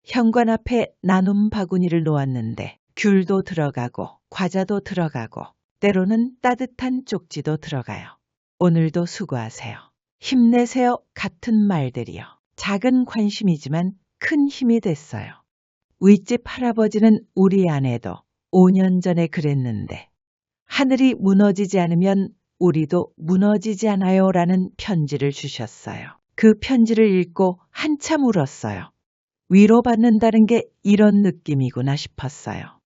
현관 앞에 나눔 바구니를 놓았는데 귤도 들어가고 과자도 들어가고 때로는 따뜻한 쪽지도 들어가요. 오늘도 수고하세요. 힘내세요. 같은 말들이요. 작은 관심이지만 큰 힘이 됐어요. 윗집 할아버지는 우리 아내도 5년 전에 그랬는데 하늘이 무너지지 않으면 우리도 무너지지 않아요 라는 편지를 주셨어요. 그 편지를 읽고 한참 울었어요. 위로받는다는 게 이런 느낌이구나 싶었어요.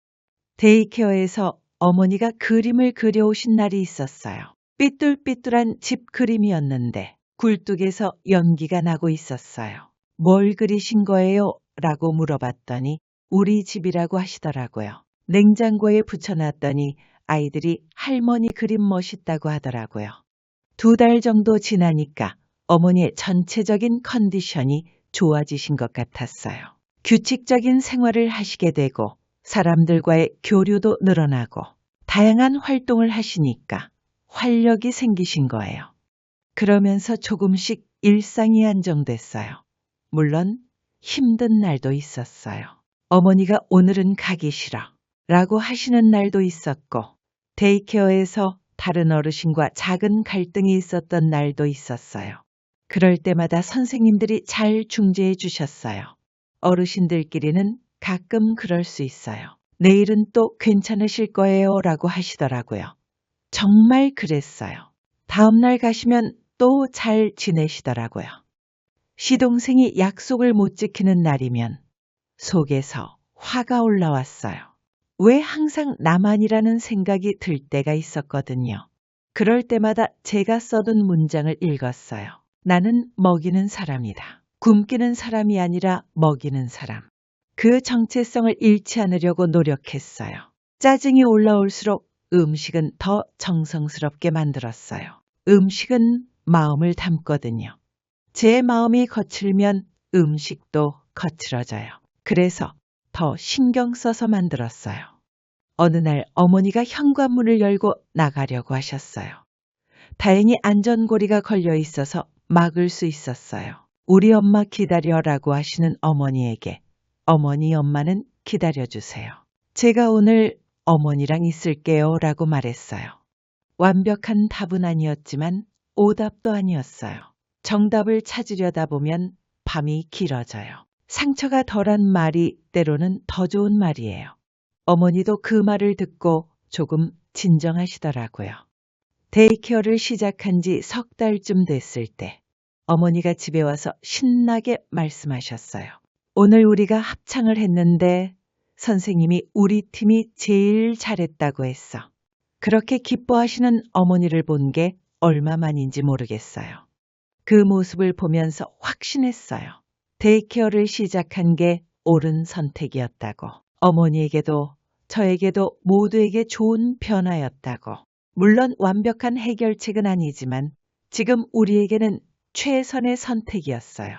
데이케어에서 어머니가 그림을 그려오신 날이 있었어요. 삐뚤삐뚤한 집 그림이었는데 굴뚝에서 연기가 나고 있었어요. 뭘 그리신 거예요? 라고 물어봤더니 우리 집이라고 하시더라고요. 냉장고에 붙여놨더니 아이들이 할머니 그림 멋있다고 하더라고요. 2달 정도 지나니까 어머니의 전체적인 컨디션이 좋아지신 것 같았어요. 규칙적인 생활을 하시게 되고 사람들과의 교류도 늘어나고 다양한 활동을 하시니까 활력이 생기신 거예요. 그러면서 조금씩 일상이 안정됐어요. 물론 힘든 날도 있었어요. 어머니가 오늘은 가기 싫어 라고 하시는 날도 있었고 데이케어에서 다른 어르신과 작은 갈등이 있었던 날도 있었어요. 그럴 때마다 선생님들이 잘 중재해 주셨어요. 어르신들끼리는 가끔 그럴 수 있어요. 내일은 또 괜찮으실 거예요 라고 하시더라고요. 정말 그랬어요. 다음날 가시면 또 잘 지내시더라고요. 시동생이 약속을 못 지키는 날이면 속에서 화가 올라왔어요. 왜 항상 나만이라는 생각이 들 때가 있었거든요. 그럴 때마다 제가 써둔 문장을 읽었어요. 나는 먹이는 사람이다. 굶기는 사람이 아니라 먹이는 사람. 그 정체성을 잃지 않으려고 노력했어요. 짜증이 올라올수록 음식은 더 정성스럽게 만들었어요. 음식은 마음을 담거든요. 제 마음이 거칠면 음식도 거칠어져요. 그래서 더 신경 써서 만들었어요. 어느 날 어머니가 현관문을 열고 나가려고 하셨어요. 다행히 안전고리가 걸려 있어서 막을 수 있었어요. 우리 엄마 기다려라고 하시는 어머니에게 어머니 엄마는 기다려주세요. 제가 오늘 어머니랑 있을게요 라고 말했어요. 완벽한 답은 아니었지만 오답도 아니었어요. 정답을 찾으려다 보면 밤이 길어져요. 상처가 덜한 말이 때로는 더 좋은 말이에요. 어머니도 그 말을 듣고 조금 진정하시더라고요. 데이케어를 시작한 지 3달쯤 됐을 때 어머니가 집에 와서 신나게 말씀하셨어요. 오늘 우리가 합창을 했는데 선생님이 우리 팀이 제일 잘했다고 했어. 그렇게 기뻐하시는 어머니를 본 게 얼마만인지 모르겠어요. 그 모습을 보면서 확신했어요. 데이케어를 시작한 게 옳은 선택이었다고. 어머니에게도 저에게도 모두에게 좋은 변화였다고. 물론 완벽한 해결책은 아니지만 지금 우리에게는 최선의 선택이었어요.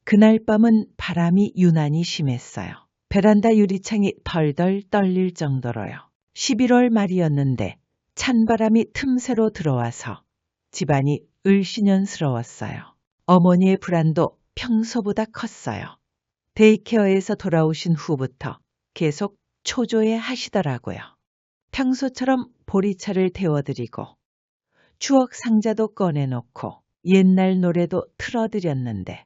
그날 밤은 바람이 유난히 심했어요. 베란다 유리창이 덜덜 떨릴 정도로요. 11월 말이었는데 찬바람이 틈새로 들어와서 집안이 을씨년스러웠어요. 어머니의 불안도 평소보다 컸어요. 데이케어에서 돌아오신 후부터 계속 초조해 하시더라고요. 평소처럼 보리차를 데워드리고 추억 상자도 꺼내놓고 옛날 노래도 틀어드렸는데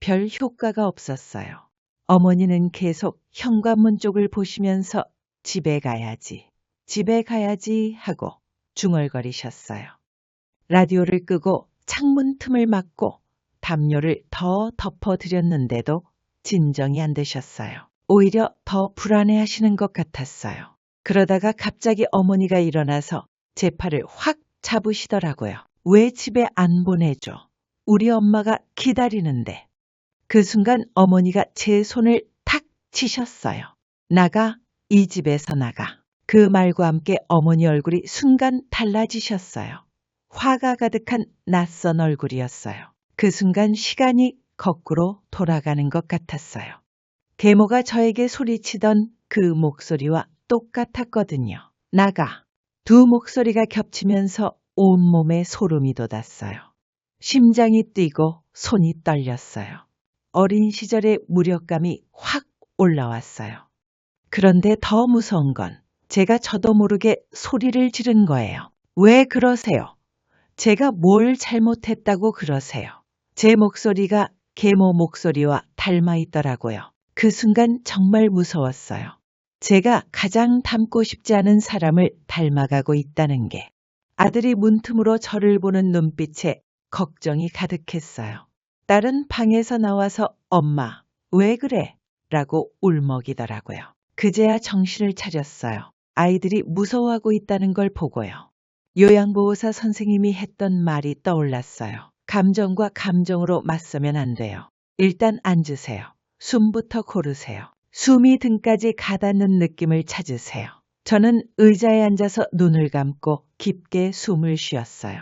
별 효과가 없었어요. 어머니는 계속 현관문 쪽을 보시면서 집에 가야지 하고 중얼거리셨어요. 라디오를 끄고 창문 틈을 막고 담요를 더 덮어드렸는데도 진정이 안 되셨어요. 오히려 더 불안해하시는 것 같았어요. 그러다가 갑자기 어머니가 일어나서 제 팔을 확 잡으시더라고요. 왜 집에 안 보내줘? 우리 엄마가 기다리는데. 그 순간 어머니가 제 손을 탁 치셨어요. 나가, 이 집에서 나가. 그 말과 함께 어머니 얼굴이 순간 달라지셨어요. 화가 가득한 낯선 얼굴이었어요. 그 순간 시간이 거꾸로 돌아가는 것 같았어요. 계모가 저에게 소리치던 그 목소리와 똑같았거든요. 나가. 두 목소리가 겹치면서 온몸에 소름이 돋았어요. 심장이 뛰고 손이 떨렸어요. 어린 시절의 무력감이 확 올라왔어요. 그런데 더 무서운 건 제가 저도 모르게 소리를 지른 거예요. 왜 그러세요? 제가 뭘 잘못했다고 그러세요? 제 목소리가 계모 목소리와 닮아 있더라고요. 그 순간 정말 무서웠어요. 제가 가장 닮고 싶지 않은 사람을 닮아가고 있다는 게. 아들이 문틈으로 저를 보는 눈빛에 걱정이 가득했어요. 딸은 방에서 나와서 엄마, 왜 그래? 라고 울먹이더라고요. 그제야 정신을 차렸어요. 아이들이 무서워하고 있다는 걸 보고요. 요양보호사 선생님이 했던 말이 떠올랐어요. 감정과 감정으로 맞서면 안 돼요. 일단 앉으세요. 숨부터 고르세요. 숨이 등까지 가닿는 느낌을 찾으세요. 저는 의자에 앉아서 눈을 감고 깊게 숨을 쉬었어요.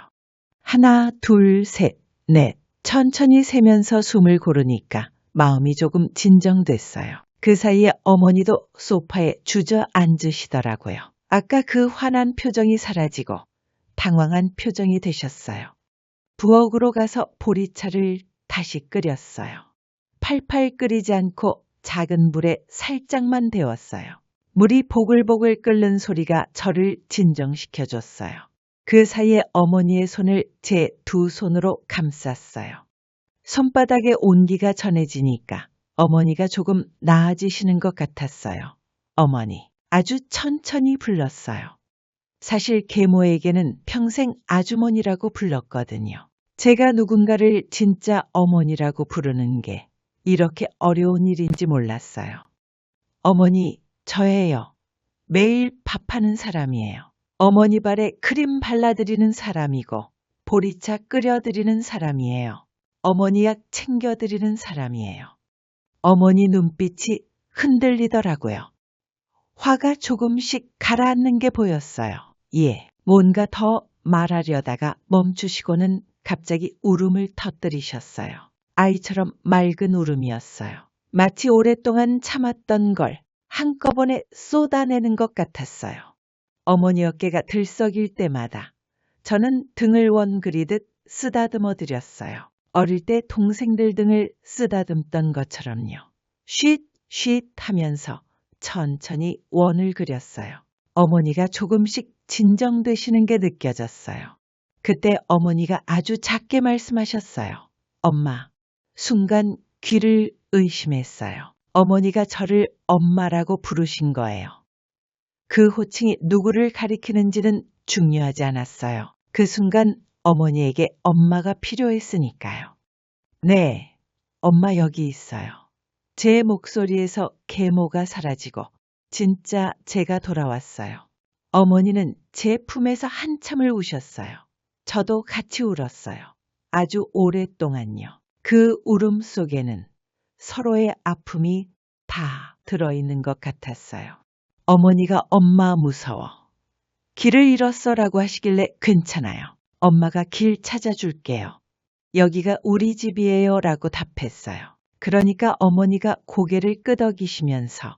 하나, 둘, 셋, 넷. 천천히 세면서 숨을 고르니까 마음이 조금 진정됐어요. 그 사이에 어머니도 소파에 주저앉으시더라고요. 아까 그 환한 표정이 사라지고 당황한 표정이 되셨어요. 부엌으로 가서 보리차를 다시 끓였어요. 팔팔 끓이지 않고 작은 불에 살짝만 데웠어요. 물이 보글보글 끓는 소리가 저를 진정시켜줬어요. 그 사이에 어머니의 손을 제 두 손으로 감쌌어요. 손바닥에 온기가 전해지니까 어머니가 조금 나아지시는 것 같았어요. 어머니, 아주 천천히 불렀어요. 사실 계모에게는 평생 아주머니라고 불렀거든요. 제가 누군가를 진짜 어머니라고 부르는 게 이렇게 어려운 일인지 몰랐어요. 어머니, 저예요. 매일 밥하는 사람이에요. 어머니 발에 크림 발라드리는 사람이고 보리차 끓여드리는 사람이에요. 어머니 약 챙겨드리는 사람이에요. 어머니 눈빛이 흔들리더라고요. 화가 조금씩 가라앉는 게 보였어요. 예, 뭔가 더 말하려다가 멈추시고는 갑자기 울음을 터뜨리셨어요. 아이처럼 맑은 울음이었어요. 마치 오랫동안 참았던 걸 한꺼번에 쏟아내는 것 같았어요. 어머니 어깨가 들썩일 때마다 저는 등을 원그리듯 쓰다듬어 드렸어요. 어릴 때 동생들 등을 쓰다듬던 것처럼요. 쉿, 쉿 하면서 천천히 원을 그렸어요. 어머니가 조금씩 진정되시는 게 느껴졌어요. 그때 어머니가 아주 작게 말씀하셨어요. 엄마. 순간 귀를 의심했어요. 어머니가 저를 엄마라고 부르신 거예요. 그 호칭이 누구를 가리키는지는 중요하지 않았어요. 그 순간 어머니에게 엄마가 필요했으니까요. 네, 엄마 여기 있어요. 제 목소리에서 계모가 사라지고 진짜 제가 돌아왔어요. 어머니는 제 품에서 한참을 우셨어요. 저도 같이 울었어요. 아주 오랫동안요. 그 울음 속에는 서로의 아픔이 다 들어있는 것 같았어요. 어머니가 엄마 무서워. 길을 잃었어라고 하시길래 괜찮아요. 엄마가 길 찾아줄게요. 여기가 우리 집이에요 라고 답했어요. 그러니까 어머니가 고개를 끄덕이시면서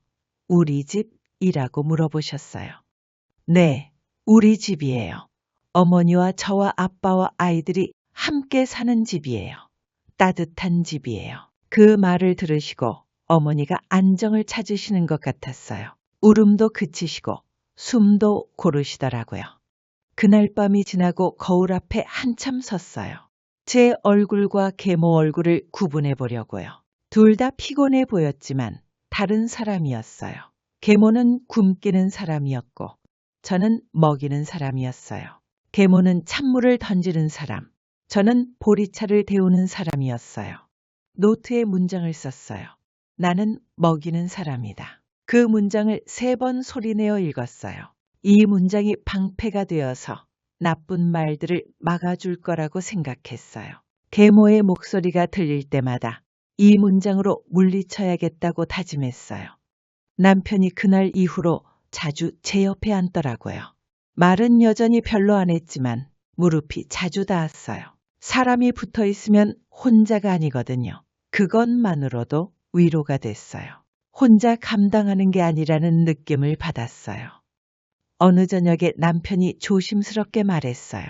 우리 집이라고 물어보셨어요. 네, 우리 집이에요. 어머니와 저와 아빠와 아이들이 함께 사는 집이에요. 따뜻한 집이에요. 그 말을 들으시고 어머니가 안정을 찾으시는 것 같았어요. 울음도 그치시고 숨도 고르시더라고요. 그날 밤이 지나고 거울 앞에 한참 섰어요. 제 얼굴과 계모 얼굴을 구분해 보려고요. 둘 다 피곤해 보였지만 다른 사람이었어요. 계모는 굶기는 사람이었고 저는 먹이는 사람이었어요. 계모는 찬물을 던지는 사람, 저는 보리차를 데우는 사람이었어요. 노트에 문장을 썼어요. 나는 먹이는 사람이다. 그 문장을 3번 소리내어 읽었어요. 이 문장이 방패가 되어서 나쁜 말들을 막아줄 거라고 생각했어요. 계모의 목소리가 들릴 때마다 이 문장으로 물리쳐야겠다고 다짐했어요. 남편이 그날 이후로 자주 제 옆에 앉더라고요. 말은 여전히 별로 안 했지만 무릎이 자주 닿았어요. 사람이 붙어 있으면 혼자가 아니거든요. 그것만으로도 위로가 됐어요. 혼자 감당하는 게 아니라는 느낌을 받았어요. 어느 저녁에 남편이 조심스럽게 말했어요.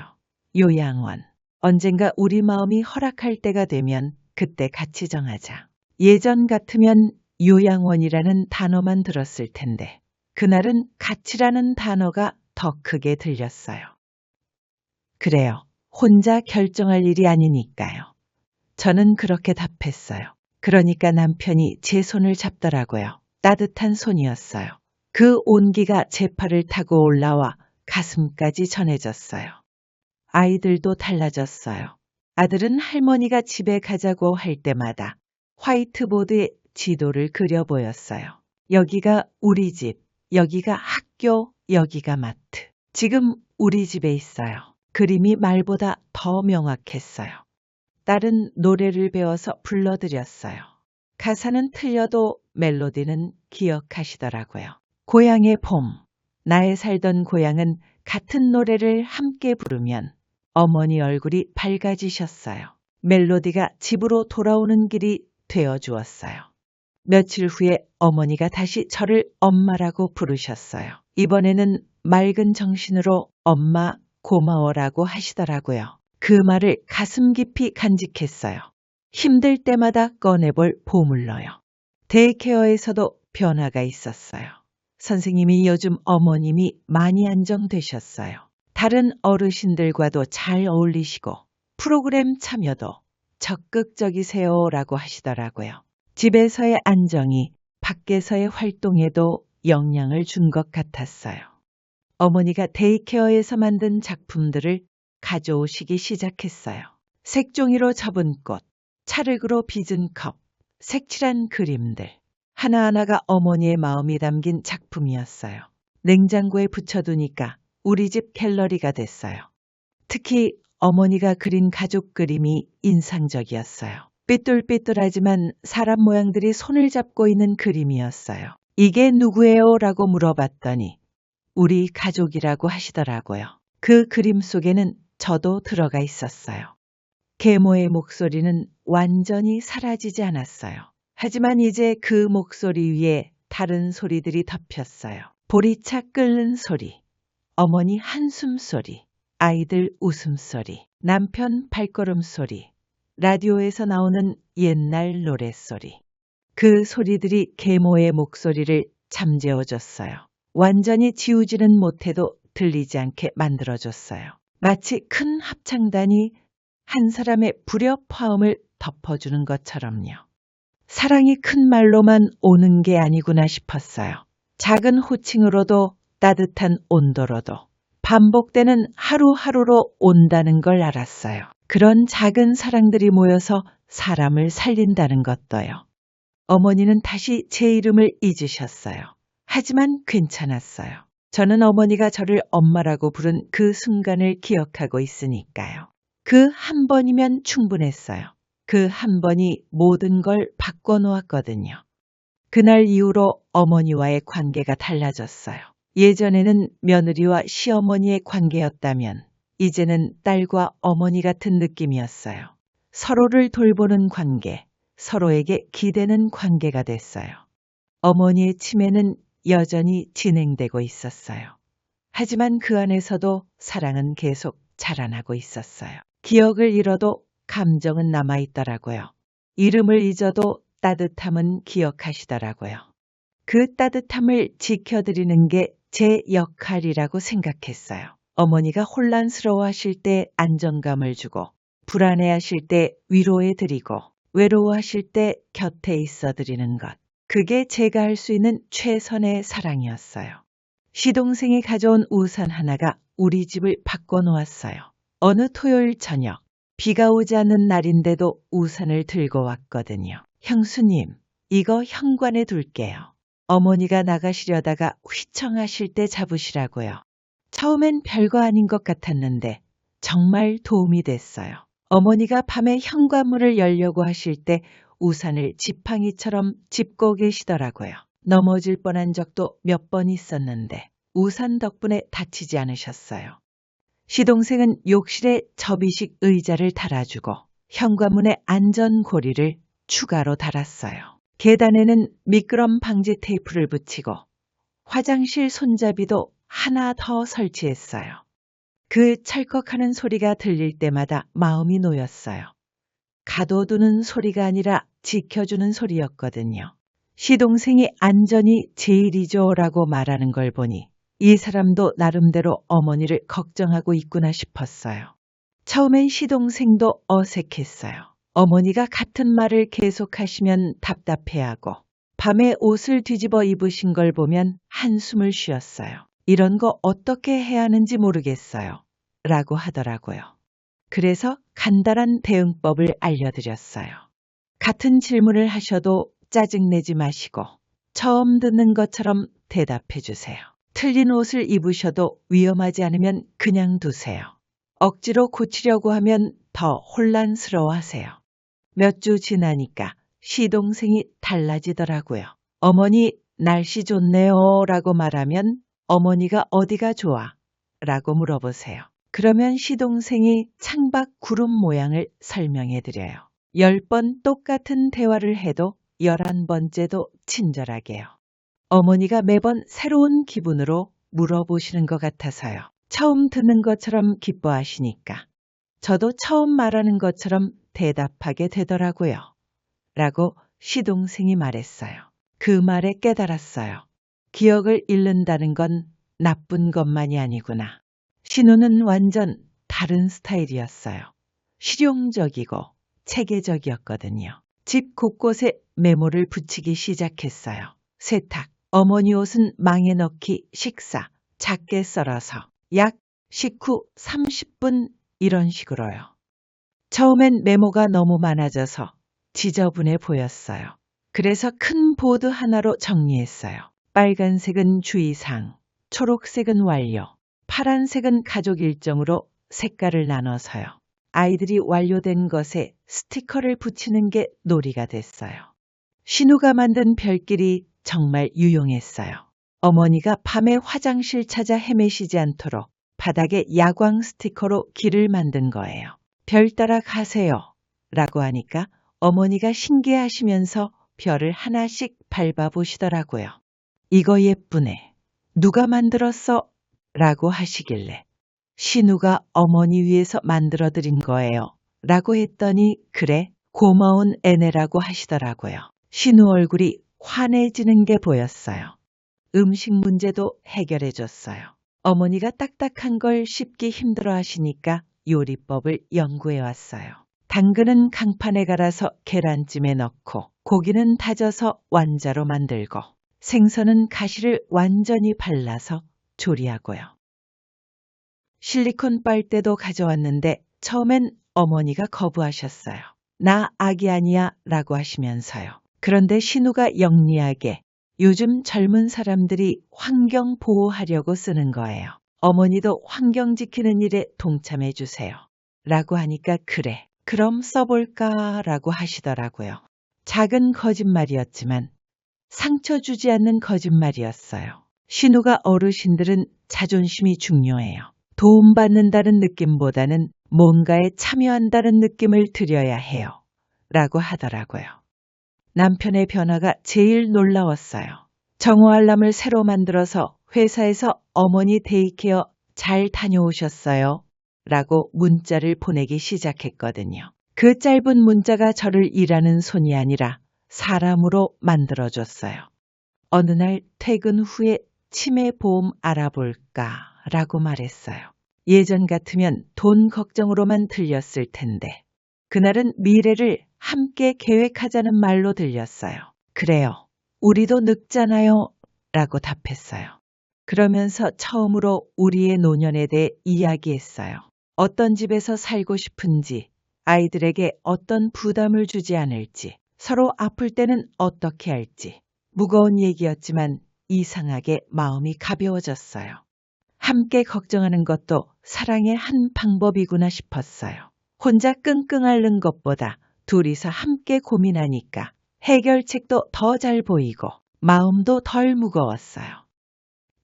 요양원. 언젠가 우리 마음이 허락할 때가 되면 그때 같이 정하자. 예전 같으면 요양원이라는 단어만 들었을 텐데 그날은 가치라는 단어가 더 크게 들렸어요. 그래요. 혼자 결정할 일이 아니니까요. 저는 그렇게 답했어요. 그러니까 남편이 제 손을 잡더라고요. 따뜻한 손이었어요. 그 온기가 제 팔을 타고 올라와 가슴까지 전해졌어요. 아이들도 달라졌어요. 아들은 할머니가 집에 가자고 할 때마다 화이트보드에 지도를 그려 보였어요. 여기가 우리 집, 여기가 학교, 여기가 마트. 지금 우리 집에 있어요. 그림이 말보다 더 명확했어요. 딸은 노래를 배워서 불러드렸어요. 가사는 틀려도 멜로디는 기억하시더라고요. 고향의 봄, 나의 살던 고향은 같은 노래를 함께 부르면 어머니 얼굴이 밝아지셨어요. 멜로디가 집으로 돌아오는 길이 되어주었어요. 며칠 후에 어머니가 다시 저를 엄마라고 부르셨어요. 이번에는 맑은 정신으로 엄마 고마워라고 하시더라고요. 그 말을 가슴 깊이 간직했어요. 힘들 때마다 꺼내볼 보물러요. 데이케어에서도 변화가 있었어요. 선생님이 요즘 어머님이 많이 안정되셨어요. 다른 어르신들과도 잘 어울리시고 프로그램 참여도 적극적이세요라고 하시더라고요. 집에서의 안정이 밖에서의 활동에도 영향을 준 것 같았어요. 어머니가 데이케어에서 만든 작품들을 가져오시기 시작했어요. 색종이로 접은 꽃, 찰흙으로 빚은 컵, 색칠한 그림들. 하나하나가 어머니의 마음이 담긴 작품이었어요. 냉장고에 붙여두니까 우리 집 갤러리가 됐어요. 특히 어머니가 그린 가족 그림이 인상적이었어요. 삐뚤삐뚤하지만 사람 모양들이 손을 잡고 있는 그림이었어요. 이게 누구예요? 라고 물어봤더니 우리 가족이라고 하시더라고요. 그 그림 속에는 저도 들어가 있었어요. 계모의 목소리는 완전히 사라지지 않았어요. 하지만 이제 그 목소리 위에 다른 소리들이 덮였어요. 보리차 끓는 소리, 어머니 한숨 소리, 아이들 웃음소리, 남편 발걸음 소리, 라디오에서 나오는 옛날 노랫소리. 그 소리들이 계모의 목소리를 잠재워줬어요. 완전히 지우지는 못해도 들리지 않게 만들어줬어요. 마치 큰 합창단이 한 사람의 불협화음을 덮어주는 것처럼요. 사랑이 큰 말로만 오는 게 아니구나 싶었어요. 작은 호칭으로도 따뜻한 온도로도 반복되는 하루하루로 온다는 걸 알았어요. 그런 작은 사랑들이 모여서 사람을 살린다는 것도요. 어머니는 다시 제 이름을 잊으셨어요. 하지만 괜찮았어요. 저는 어머니가 저를 엄마라고 부른 그 순간을 기억하고 있으니까요. 그 한 번이면 충분했어요. 그 한 번이 모든 걸 바꿔놓았거든요. 그날 이후로 어머니와의 관계가 달라졌어요. 예전에는 며느리와 시어머니의 관계였다면 이제는 딸과 어머니 같은 느낌이었어요. 서로를 돌보는 관계, 서로에게 기대는 관계가 됐어요. 어머니의 치매는 여전히 진행되고 있었어요. 하지만 그 안에서도 사랑은 계속 자라나고 있었어요. 기억을 잃어도 감정은 남아있더라고요. 이름을 잊어도 따뜻함은 기억하시더라고요. 그 따뜻함을 지켜드리는 게 제 역할이라고 생각했어요. 어머니가 혼란스러워하실 때 안정감을 주고, 불안해하실 때 위로해드리고, 외로워하실 때 곁에 있어드리는 것. 그게 제가 할 수 있는 최선의 사랑이었어요. 시동생이 가져온 우산 하나가 우리 집을 바꿔놓았어요. 어느 토요일 저녁, 비가 오지 않는 날인데도 우산을 들고 왔거든요. 형수님, 이거 현관에 둘게요. 어머니가 나가시려다가 휘청하실 때 잡으시라고요. 처음엔 별거 아닌 것 같았는데 정말 도움이 됐어요. 어머니가 밤에 현관문을 열려고 하실 때 우산을 지팡이처럼 짚고 계시더라고요. 넘어질 뻔한 적도 몇 번 있었는데 우산 덕분에 다치지 않으셨어요. 시동생은 욕실에 접이식 의자를 달아주고 현관문에 안전고리를 추가로 달았어요. 계단에는 미끄럼 방지 테이프를 붙이고 화장실 손잡이도 하나 더 설치했어요. 그 찰컥하는 소리가 들릴 때마다 마음이 놓였어요. 가둬두는 소리가 아니라 지켜주는 소리였거든요. 시동생이 안전이 제일이죠라고 말하는 걸 보니 이 사람도 나름대로 어머니를 걱정하고 있구나 싶었어요. 처음엔 시동생도 어색했어요. 어머니가 같은 말을 계속하시면 답답해하고 밤에 옷을 뒤집어 입으신 걸 보면 한숨을 쉬었어요. 이런 거 어떻게 해야 하는지 모르겠어요. 라고 하더라고요. 그래서 간단한 대응법을 알려드렸어요. 같은 질문을 하셔도 짜증내지 마시고 처음 듣는 것처럼 대답해 주세요. 틀린 옷을 입으셔도 위험하지 않으면 그냥 두세요. 억지로 고치려고 하면 더 혼란스러워 하세요. 몇 주 지나니까 시동생이 달라지더라고요. 어머니, 날씨 좋네요. 라고 말하면 어머니가 어디가 좋아? 라고 물어보세요. 그러면 시동생이 창밖 구름 모양을 설명해 드려요. 10번 똑같은 대화를 해도 11번째도 친절하게요. 어머니가 매번 새로운 기분으로 물어보시는 것 같아서요. 처음 듣는 것처럼 기뻐하시니까 저도 처음 말하는 것처럼 대답하게 되더라고요. 라고 시동생이 말했어요. 그 말에 깨달았어요. 기억을 잃는다는 건 나쁜 것만이 아니구나. 신우는 완전 다른 스타일이었어요. 실용적이고 체계적이었거든요. 집 곳곳에 메모를 붙이기 시작했어요. 세탁, 어머니 옷은 망에 넣기, 식사, 작게 썰어서, 약, 식후 30분 이런 식으로요. 처음엔 메모가 너무 많아져서 지저분해 보였어요. 그래서 큰 보드 하나로 정리했어요. 빨간색은 주의사항, 초록색은 완료, 파란색은 가족 일정으로 색깔을 나눠서요. 아이들이 완료된 것에 스티커를 붙이는 게 놀이가 됐어요. 신우가 만든 별길이 정말 유용했어요. 어머니가 밤에 화장실 찾아 헤매시지 않도록 바닥에 야광 스티커로 길을 만든 거예요. 별 따라 가세요. 라고 하니까 어머니가 신기해하시면서 별을 하나씩 밟아보시더라고요. 이거 예쁘네. 누가 만들었어? 라고 하시길래 신우가 어머니 위해서 만들어드린 거예요. 라고 했더니 그래 고마운 애네라고 하시더라고요. 신우 얼굴이 환해지는 게 보였어요. 음식 문제도 해결해 줬어요. 어머니가 딱딱한 걸 씹기 힘들어 하시니까 요리법을 연구해 왔어요. 당근은 강판에 갈아서 계란찜에 넣고 고기는 다져서 완자로 만들고 생선은 가시를 완전히 발라서 조리하고요. 실리콘 빨대도 가져왔는데 처음엔 어머니가 거부하셨어요. 나 아기 아니야 라고 하시면서요. 그런데 신우가 영리하게 요즘 젊은 사람들이 환경 보호하려고 쓰는 거예요. 어머니도 환경 지키는 일에 동참해 주세요. 라고 하니까 그래, 그럼 써볼까 라고 하시더라고요. 작은 거짓말이었지만 상처 주지 않는 거짓말이었어요. 신우가 어르신들은 자존심이 중요해요. 도움받는다는 느낌보다는 뭔가에 참여한다는 느낌을 드려야 해요. 라고 하더라고요. 남편의 변화가 제일 놀라웠어요. 정오 알람을 새로 만들어서 회사에서 어머니 데이케어 잘 다녀오셨어요? 라고 문자를 보내기 시작했거든요. 그 짧은 문자가 저를 일하는 손이 아니라 사람으로 만들어줬어요. 어느 날 퇴근 후에 치매 보험 알아볼까 라고 말했어요. 예전 같으면 돈 걱정으로만 들렸을 텐데 그날은 미래를 함께 계획하자는 말로 들렸어요. 그래요. 우리도 늙잖아요. 라고 답했어요. 그러면서 처음으로 우리의 노년에 대해 이야기했어요. 어떤 집에서 살고 싶은지, 아이들에게 어떤 부담을 주지 않을지, 서로 아플 때는 어떻게 할지. 무거운 얘기였지만 이상하게 마음이 가벼워졌어요. 함께 걱정하는 것도 사랑의 한 방법이구나 싶었어요. 혼자 끙끙 앓는 것보다 둘이서 함께 고민하니까 해결책도 더 잘 보이고 마음도 덜 무거웠어요.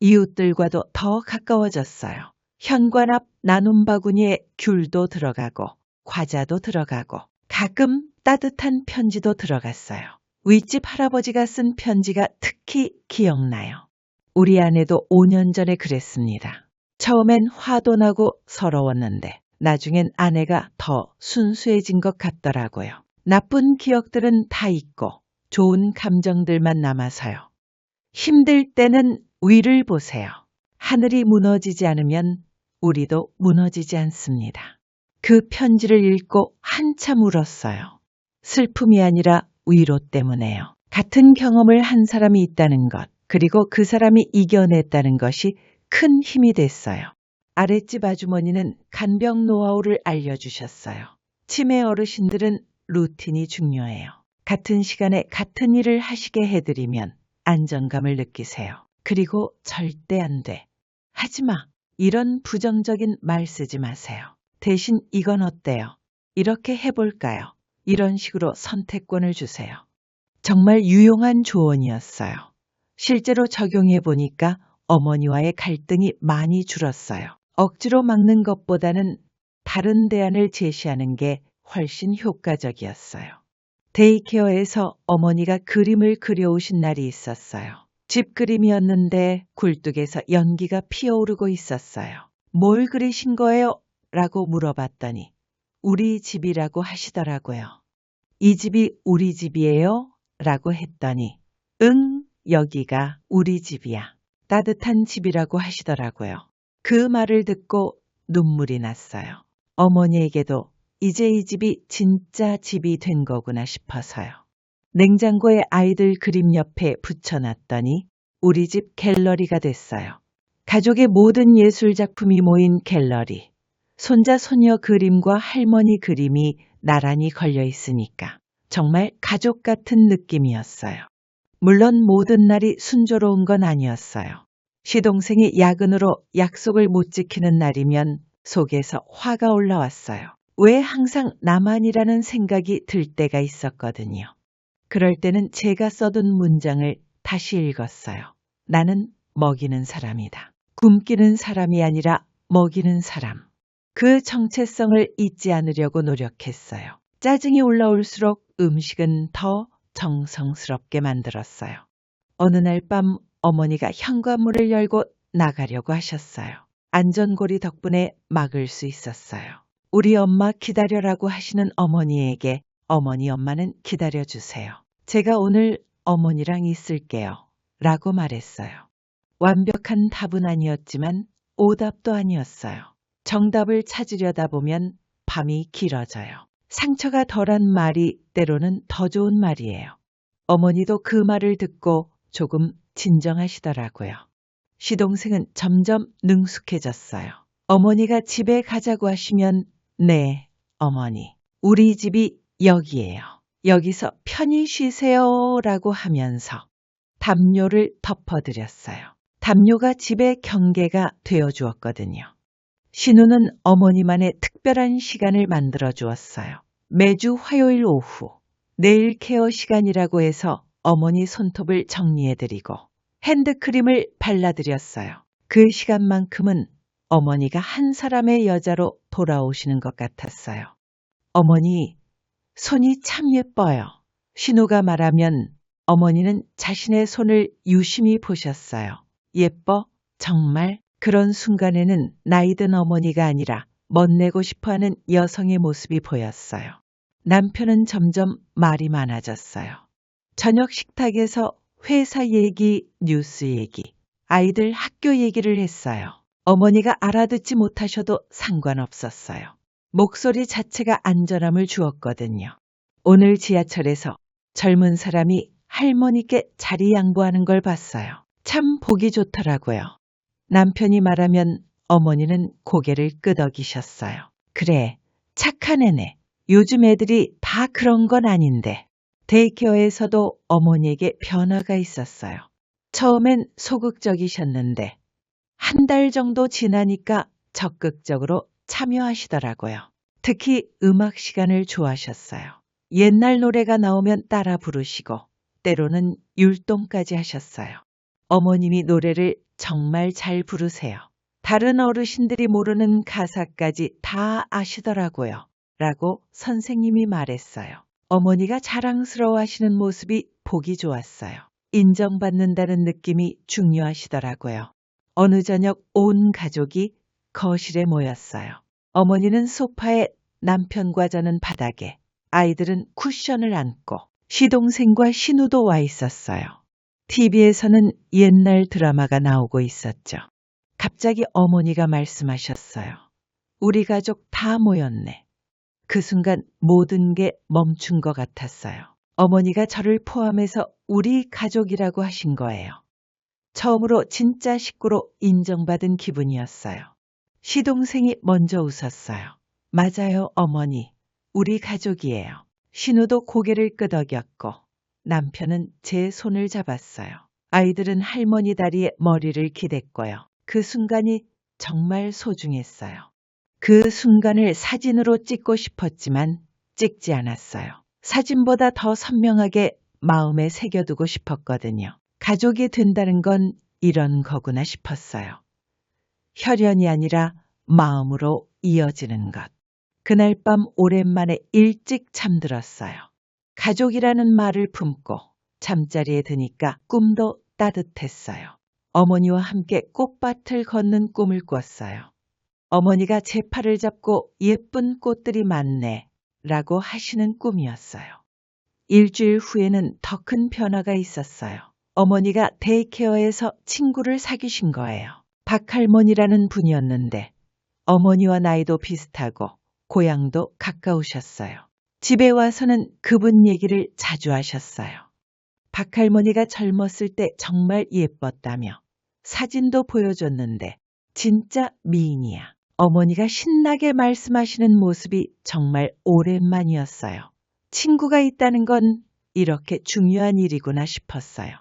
이웃들과도 더 가까워졌어요. 현관 앞 나눔 바구니에 귤도 들어가고 과자도 들어가고 가끔 따뜻한 편지도 들어갔어요. 윗집 할아버지가 쓴 편지가 특히 기억나요. 우리 아내도 5년 전에 그랬습니다. 처음엔 화도 나고 서러웠는데 나중엔 아내가 더 순수해진 것 같더라고요. 나쁜 기억들은 다 잊고 좋은 감정들만 남아서요. 힘들 때는 위를 보세요. 하늘이 무너지지 않으면 우리도 무너지지 않습니다. 그 편지를 읽고 한참 울었어요. 슬픔이 아니라 위로 때문에요. 같은 경험을 한 사람이 있다는 것, 그리고 그 사람이 이겨냈다는 것이 큰 힘이 됐어요. 아랫집 아주머니는 간병 노하우를 알려주셨어요. 치매 어르신들은 루틴이 중요해요. 같은 시간에 같은 일을 하시게 해드리면 안정감을 느끼세요. 그리고 절대 안 돼. 하지마. 이런 부정적인 말 쓰지 마세요. 대신 이건 어때요? 이렇게 해볼까요? 이런 식으로 선택권을 주세요. 정말 유용한 조언이었어요. 실제로 적용해 보니까 어머니와의 갈등이 많이 줄었어요. 억지로 막는 것보다는 다른 대안을 제시하는 게 훨씬 효과적이었어요. 데이케어에서 어머니가 그림을 그려오신 날이 있었어요. 집 그림이었는데 굴뚝에서 연기가 피어오르고 있었어요. 뭘 그리신 거예요? 라고 물어봤더니 우리 집이라고 하시더라고요. 이 집이 우리 집이에요? 라고 했더니 응, 여기가 우리 집이야. 따뜻한 집이라고 하시더라고요. 그 말을 듣고 눈물이 났어요. 어머니에게도 이제 이 집이 진짜 집이 된 거구나 싶어서요. 냉장고에 아이들 그림 옆에 붙여놨더니 우리 집 갤러리가 됐어요. 가족의 모든 예술 작품이 모인 갤러리. 손자 손녀 그림과 할머니 그림이 나란히 걸려 있으니까 정말 가족 같은 느낌이었어요. 물론 모든 날이 순조로운 건 아니었어요. 시동생이 야근으로 약속을 못 지키는 날이면 속에서 화가 올라왔어요. 왜 항상 나만이라는 생각이 들 때가 있었거든요. 그럴 때는 제가 써둔 문장을 다시 읽었어요. 나는 먹이는 사람이다. 굶기는 사람이 아니라 먹이는 사람. 그 정체성을 잊지 않으려고 노력했어요. 짜증이 올라올수록 음식은 더 정성스럽게 만들었어요. 어느 날 밤 어머니가 현관문을 열고 나가려고 하셨어요. 안전고리 덕분에 막을 수 있었어요. 우리 엄마 기다려라고 하시는 어머니에게 어머니 엄마는 기다려주세요. 제가 오늘 어머니랑 있을게요. 라고 말했어요. 완벽한 답은 아니었지만 오답도 아니었어요. 정답을 찾으려다 보면 밤이 길어져요. 상처가 덜한 말이 때로는 더 좋은 말이에요. 어머니도 그 말을 듣고 조금 진정하시더라고요. 시동생은 점점 능숙해졌어요. 어머니가 집에 가자고 하시면 네, 어머니. 우리 집이 여기예요. 여기서 편히 쉬세요 라고 하면서 담요를 덮어드렸어요. 담요가 집의 경계가 되어주었거든요. 신우는 어머니만의 특별한 시간을 만들어 주었어요. 매주 화요일 오후 네일 케어 시간이라고 해서 어머니 손톱을 정리해드리고 핸드크림을 발라드렸어요. 그 시간만큼은 어머니가 한 사람의 여자로 돌아오시는 것 같았어요. 어머니, 손이 참 예뻐요. 신우가 말하면 어머니는 자신의 손을 유심히 보셨어요. 예뻐? 정말? 그런 순간에는 나이든 어머니가 아니라 멋내고 싶어하는 여성의 모습이 보였어요. 남편은 점점 말이 많아졌어요. 저녁 식탁에서 회사 얘기, 뉴스 얘기, 아이들 학교 얘기를 했어요. 어머니가 알아듣지 못하셔도 상관없었어요. 목소리 자체가 안전함을 주었거든요. 오늘 지하철에서 젊은 사람이 할머니께 자리 양보하는 걸 봤어요. 참 보기 좋더라고요. 남편이 말하면 어머니는 고개를 끄덕이셨어요. 그래, 착한 애네. 요즘 애들이 다 그런 건 아닌데. 데이케어에서도 어머니에게 변화가 있었어요. 처음엔 소극적이셨는데 한 달 정도 지나니까 적극적으로 참여하시더라고요. 특히 음악 시간을 좋아하셨어요. 옛날 노래가 나오면 따라 부르시고 때로는 율동까지 하셨어요. 어머님이 노래를 정말 잘 부르세요. 다른 어르신들이 모르는 가사까지 다 아시더라고요. 라고 선생님이 말했어요. 어머니가 자랑스러워하시는 모습이 보기 좋았어요. 인정받는다는 느낌이 중요하시더라고요. 어느 저녁 온 가족이 거실에 모였어요. 어머니는 소파에, 남편과 저는 바닥에, 아이들은 쿠션을 안고 시동생과 신우도 와 있었어요. TV에서는 옛날 드라마가 나오고 있었죠. 갑자기 어머니가 말씀하셨어요. 우리 가족 다 모였네. 그 순간 모든 게 멈춘 것 같았어요. 어머니가 저를 포함해서 우리 가족이라고 하신 거예요. 처음으로 진짜 식구로 인정받은 기분이었어요. 시동생이 먼저 웃었어요. 맞아요, 어머니. 우리 가족이에요. 신우도 고개를 끄덕였고 남편은 제 손을 잡았어요. 아이들은 할머니 다리에 머리를 기댔고요. 그 순간이 정말 소중했어요. 그 순간을 사진으로 찍고 싶었지만 찍지 않았어요. 사진보다 더 선명하게 마음에 새겨두고 싶었거든요. 가족이 된다는 건 이런 거구나 싶었어요. 혈연이 아니라 마음으로 이어지는 것. 그날 밤 오랜만에 일찍 잠들었어요. 가족이라는 말을 품고 잠자리에 드니까 꿈도 따뜻했어요. 어머니와 함께 꽃밭을 걷는 꿈을 꿨어요. 어머니가 제 팔을 잡고 예쁜 꽃들이 많네 라고 하시는 꿈이었어요. 일주일 후에는 더 큰 변화가 있었어요. 어머니가 데이케어에서 친구를 사귀신 거예요. 박할머니라는 분이었는데 어머니와 나이도 비슷하고 고향도 가까우셨어요. 집에 와서는 그분 얘기를 자주 하셨어요. 박할머니가 젊었을 때 정말 예뻤다며 사진도 보여줬는데 진짜 미인이야. 어머니가 신나게 말씀하시는 모습이 정말 오랜만이었어요. 친구가 있다는 건 이렇게 중요한 일이구나 싶었어요.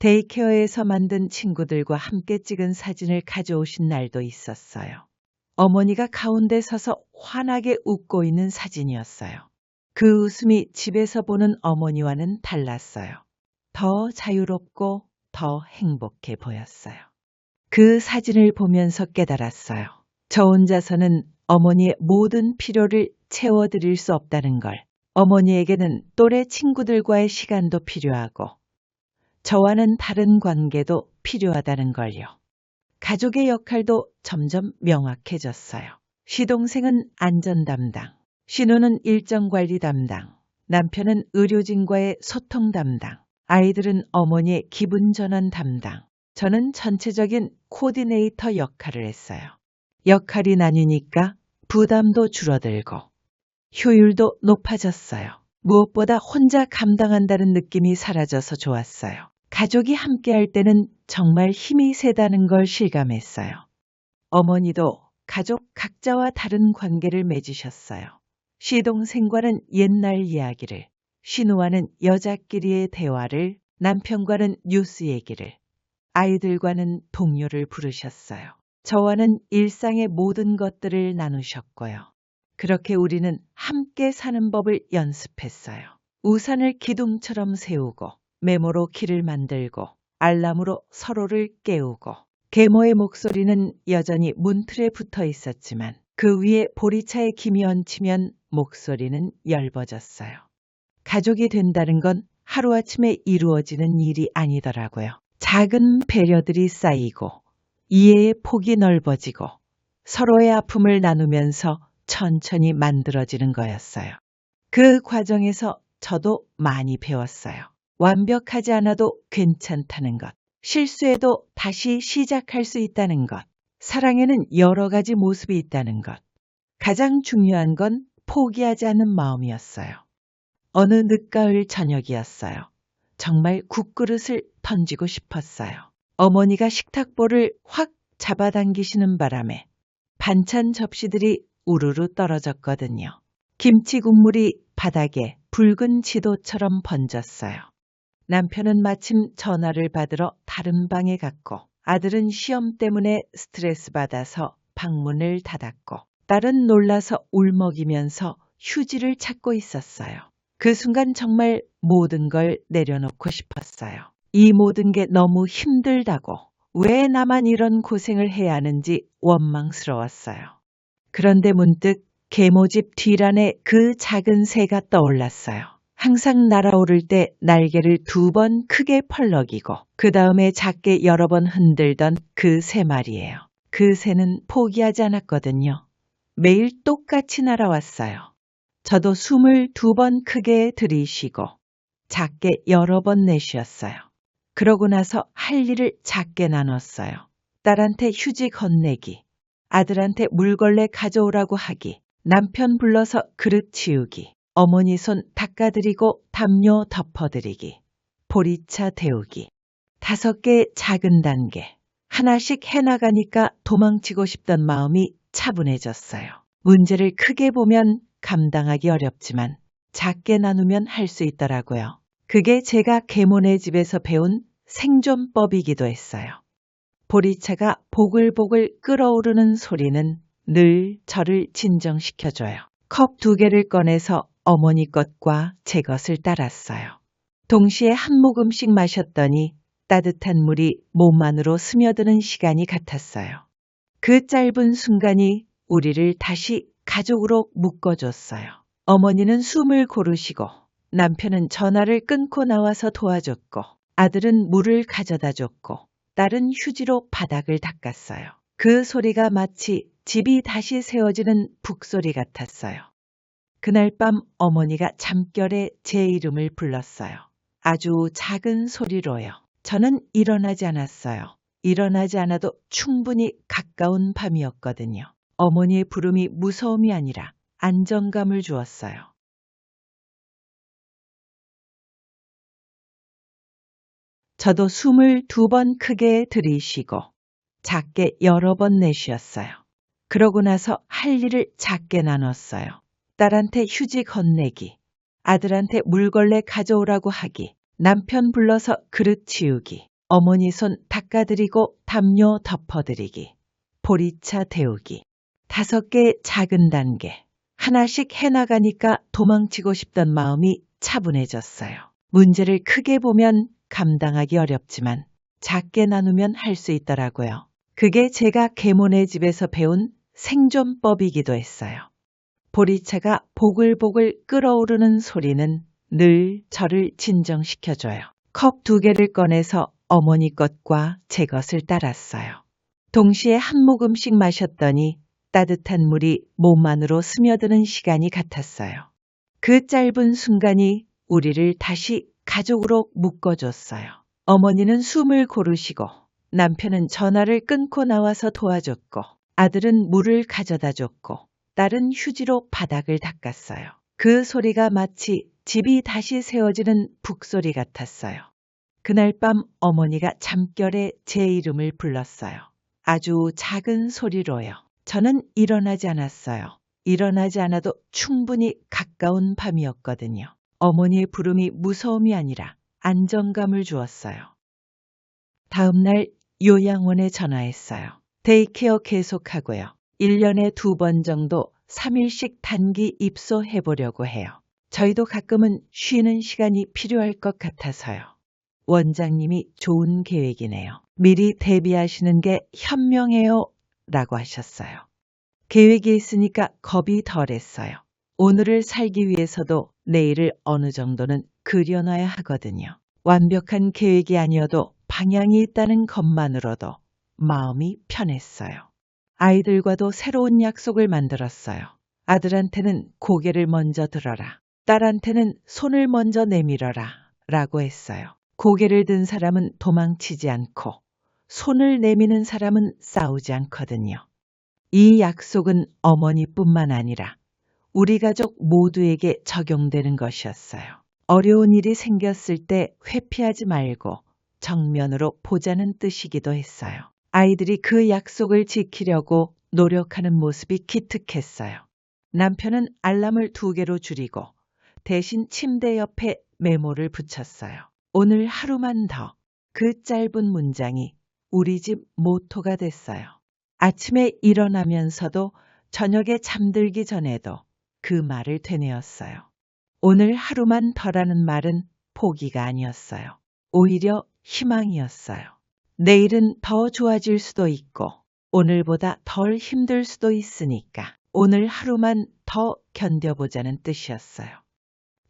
데이케어에서 만든 친구들과 함께 찍은 사진을 가져오신 날도 있었어요. 어머니가 가운데 서서 환하게 웃고 있는 사진이었어요. 그 웃음이 집에서 보는 어머니와는 달랐어요. 더 자유롭고 더 행복해 보였어요. 그 사진을 보면서 깨달았어요. 저 혼자서는 어머니의 모든 필요를 채워드릴 수 없다는 걸. 어머니에게는 또래 친구들과의 시간도 필요하고 저와는 다른 관계도 필요하다는 걸요. 가족의 역할도 점점 명확해졌어요. 시동생은 안전 담당, 신우는 일정 관리 담당, 남편은 의료진과의 소통 담당, 아이들은 어머니의 기분 전환 담당, 저는 전체적인 코디네이터 역할을 했어요. 역할이 나뉘니까 부담도 줄어들고 효율도 높아졌어요. 무엇보다 혼자 감당한다는 느낌이 사라져서 좋았어요. 가족이 함께할 때는 정말 힘이 세다는 걸 실감했어요. 어머니도 가족 각자와 다른 관계를 맺으셨어요. 시동생과는 옛날 이야기를, 신우와는 여자끼리의 대화를, 남편과는 뉴스 얘기를, 아이들과는 동요를 부르셨어요. 저와는 일상의 모든 것들을 나누셨고요. 그렇게 우리는 함께 사는 법을 연습했어요. 우산을 기둥처럼 세우고 메모로 길을 만들고 알람으로 서로를 깨우고 계모의 목소리는 여전히 문틀에 붙어 있었지만 그 위에 보리차에 김이 얹히면 목소리는 엷어졌어요. 가족이 된다는 건 하루아침에 이루어지는 일이 아니더라고요. 작은 배려들이 쌓이고 이해의 폭이 넓어지고 서로의 아픔을 나누면서 천천히 만들어지는 거였어요. 그 과정에서 저도 많이 배웠어요. 완벽하지 않아도 괜찮다는 것, 실수해도 다시 시작할 수 있다는 것, 사랑에는 여러 가지 모습이 있다는 것. 가장 중요한 건 포기하지 않는 마음이었어요. 어느 늦가을 저녁이었어요. 정말 국그릇을 던지고 싶었어요. 어머니가 식탁볼을 확 잡아당기시는 바람에 반찬 접시들이 우르르 떨어졌거든요. 김치 국물이 바닥에 붉은 지도처럼 번졌어요. 남편은 마침 전화를 받으러 다른 방에 갔고 아들은 시험 때문에 스트레스 받아서 방문을 닫았고 딸은 놀라서 울먹이면서 휴지를 찾고 있었어요. 그 순간 정말 모든 걸 내려놓고 싶었어요. 이 모든 게 너무 힘들다고 왜 나만 이런 고생을 해야 하는지 원망스러웠어요. 그런데 문득 계모집 뒷란에 그 작은 새가 떠올랐어요. 항상 날아오를 때 날개를 2번 크게 펄럭이고 그 다음에 작게 여러 번 흔들던 그 새 말이에요. 그 새는 포기하지 않았거든요. 매일 똑같이 날아왔어요. 저도 숨을 2번 크게 들이쉬고 작게 여러 번 내쉬었어요. 그러고 나서 할 일을 작게 나눴어요. 딸한테 휴지 건네기, 아들한테 물걸레 가져오라고 하기, 남편 불러서 그릇 치우기, 어머니 손 닦아드리고 담요 덮어드리기, 보리차 데우기. 5개의 작은 단계. 하나씩 해나가니까 도망치고 싶던 마음이 차분해졌어요. 문제를 크게 보면 감당하기 어렵지만 작게 나누면 할 수 있더라고요. 그게 제가 계모네 집에서 배운 생존법이기도 했어요. 보리차가 보글보글 끓어오르는 소리는 늘 저를 진정시켜줘요. 컵 2개를 꺼내서 어머니 것과 제 것을 따랐어요. 동시에 한 모금씩 마셨더니 따뜻한 물이 몸 안으로 스며드는 시간이 같았어요. 그 짧은 순간이 우리를 다시 가족으로 묶어줬어요. 어머니는 숨을 고르시고 남편은 전화를 끊고 나와서 도와줬고 아들은 물을 가져다 줬고 딸은 휴지로 바닥을 닦았어요. 그 소리가 마치 집이 다시 세워지는 북소리 같았어요. 그날 밤 어머니가 잠결에 제 이름을 불렀어요. 아주 작은 소리로요. 저는 일어나지 않았어요. 일어나지 않아도 충분히 가까운 밤이었거든요. 어머니의 부름이 무서움이 아니라 안정감을 주었어요. 저도 숨을 2번 크게 들이쉬고 작게 여러 번 내쉬었어요. 그러고 나서 할 일을 작게 나눴어요. 딸한테 휴지 건네기, 아들한테 물걸레 가져오라고 하기, 남편 불러서 그릇 치우기, 어머니 손 닦아드리고 담요 덮어드리기, 보리차 데우기. 5개의 작은 단계. 하나씩 해나가니까 도망치고 싶던 마음이 차분해졌어요. 문제를 크게 보면 감당하기 어렵지만 작게 나누면 할 수 있더라고요. 그게 제가 계모네 집에서 배운 생존법이기도 했어요. 보리차가 보글보글 끓어오르는 소리는 늘 저를 진정시켜줘요. 컵 2개를 꺼내서 어머니 것과 제 것을 따랐어요. 동시에 한 모금씩 마셨더니 따뜻한 물이 몸 안으로 스며드는 시간이 같았어요. 그 짧은 순간이 우리를 다시 가족으로 묶어줬어요. 어머니는 숨을 고르시고 남편은 전화를 끊고 나와서 도와줬고 아들은 물을 가져다 줬고 딸은 휴지로 바닥을 닦았어요. 그 소리가 마치 집이 다시 세워지는 북소리 같았어요. 그날 밤 어머니가 잠결에 제 이름을 불렀어요. 아주 작은 소리로요. 저는 일어나지 않았어요. 일어나지 않아도 충분히 가까운 밤이었거든요. 어머니의 부름이 무서움이 아니라 안정감을 주었어요. 다음 날 요양원에 전화했어요. 데이케어 계속하고요. 1년에 2번 정도 3일씩 단기 입소해보려고 해요. 저희도 가끔은 쉬는 시간이 필요할 것 같아서요. 원장님이 좋은 계획이네요. 미리 대비하시는 게 현명해요. 라고 하셨어요. 계획이 있으니까 겁이 덜했어요. 오늘을 살기 위해서도 내일을 어느 정도는 그려놔야 하거든요. 완벽한 계획이 아니어도 방향이 있다는 것만으로도 마음이 편했어요. 아이들과도 새로운 약속을 만들었어요. 아들한테는 고개를 먼저 들어라. 딸한테는 손을 먼저 내밀어라. 라고 했어요. 고개를 든 사람은 도망치지 않고 손을 내미는 사람은 싸우지 않거든요. 이 약속은 어머니뿐만 아니라 우리 가족 모두에게 적용되는 것이었어요. 어려운 일이 생겼을 때 회피하지 말고 정면으로 보자는 뜻이기도 했어요. 아이들이 그 약속을 지키려고 노력하는 모습이 기특했어요. 남편은 알람을 2개로 줄이고 대신 침대 옆에 메모를 붙였어요. 오늘 하루만 더. 그 짧은 문장이 우리 집 모토가 됐어요. 아침에 일어나면서도 저녁에 잠들기 전에도 그 말을 되뇌었어요. 오늘 하루만 더라는 말은 포기가 아니었어요. 오히려 희망이었어요. 내일은 더 좋아질 수도 있고 오늘보다 덜 힘들 수도 있으니까 오늘 하루만 더 견뎌보자는 뜻이었어요.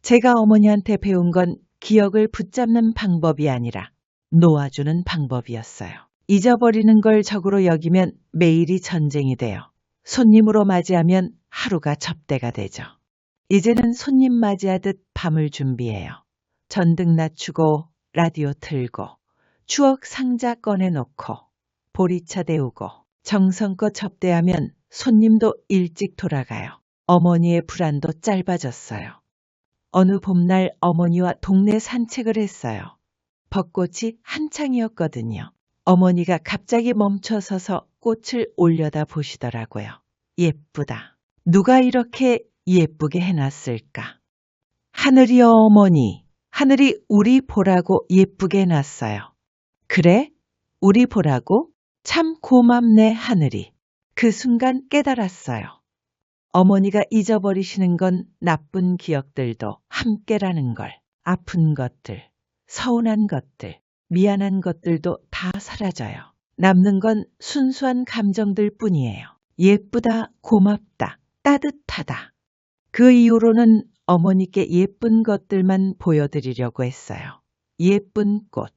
제가 어머니한테 배운 건 기억을 붙잡는 방법이 아니라 놓아주는 방법이었어요. 잊어버리는 걸 적으로 여기면 매일이 전쟁이 되어 손님으로 맞이하면 하루가 접대가 되죠. 이제는 손님 맞이하듯 밤을 준비해요. 전등 낮추고 라디오 틀고 추억 상자 꺼내놓고 보리차 데우고 정성껏 접대하면 손님도 일찍 돌아가요. 어머니의 불안도 짧아졌어요. 어느 봄날 어머니와 동네 산책을 했어요. 벚꽃이 한창이었거든요. 어머니가 갑자기 멈춰서서 꽃을 올려다 보시더라고요. 예쁘다. 누가 이렇게 예쁘게 해놨을까? 하늘이여 어머니, 하늘이 우리 보라고 예쁘게 해놨어요. 그래? 우리 보라고? 참 고맙네 하늘이. 그 순간 깨달았어요. 어머니가 잊어버리시는 건 나쁜 기억들도 함께라는 걸. 아픈 것들, 서운한 것들, 미안한 것들도 다 사라져요. 남는 건 순수한 감정들 뿐이에요. 예쁘다, 고맙다, 따뜻하다. 그 이후로는 어머니께 예쁜 것들만 보여드리려고 했어요. 예쁜 꽃,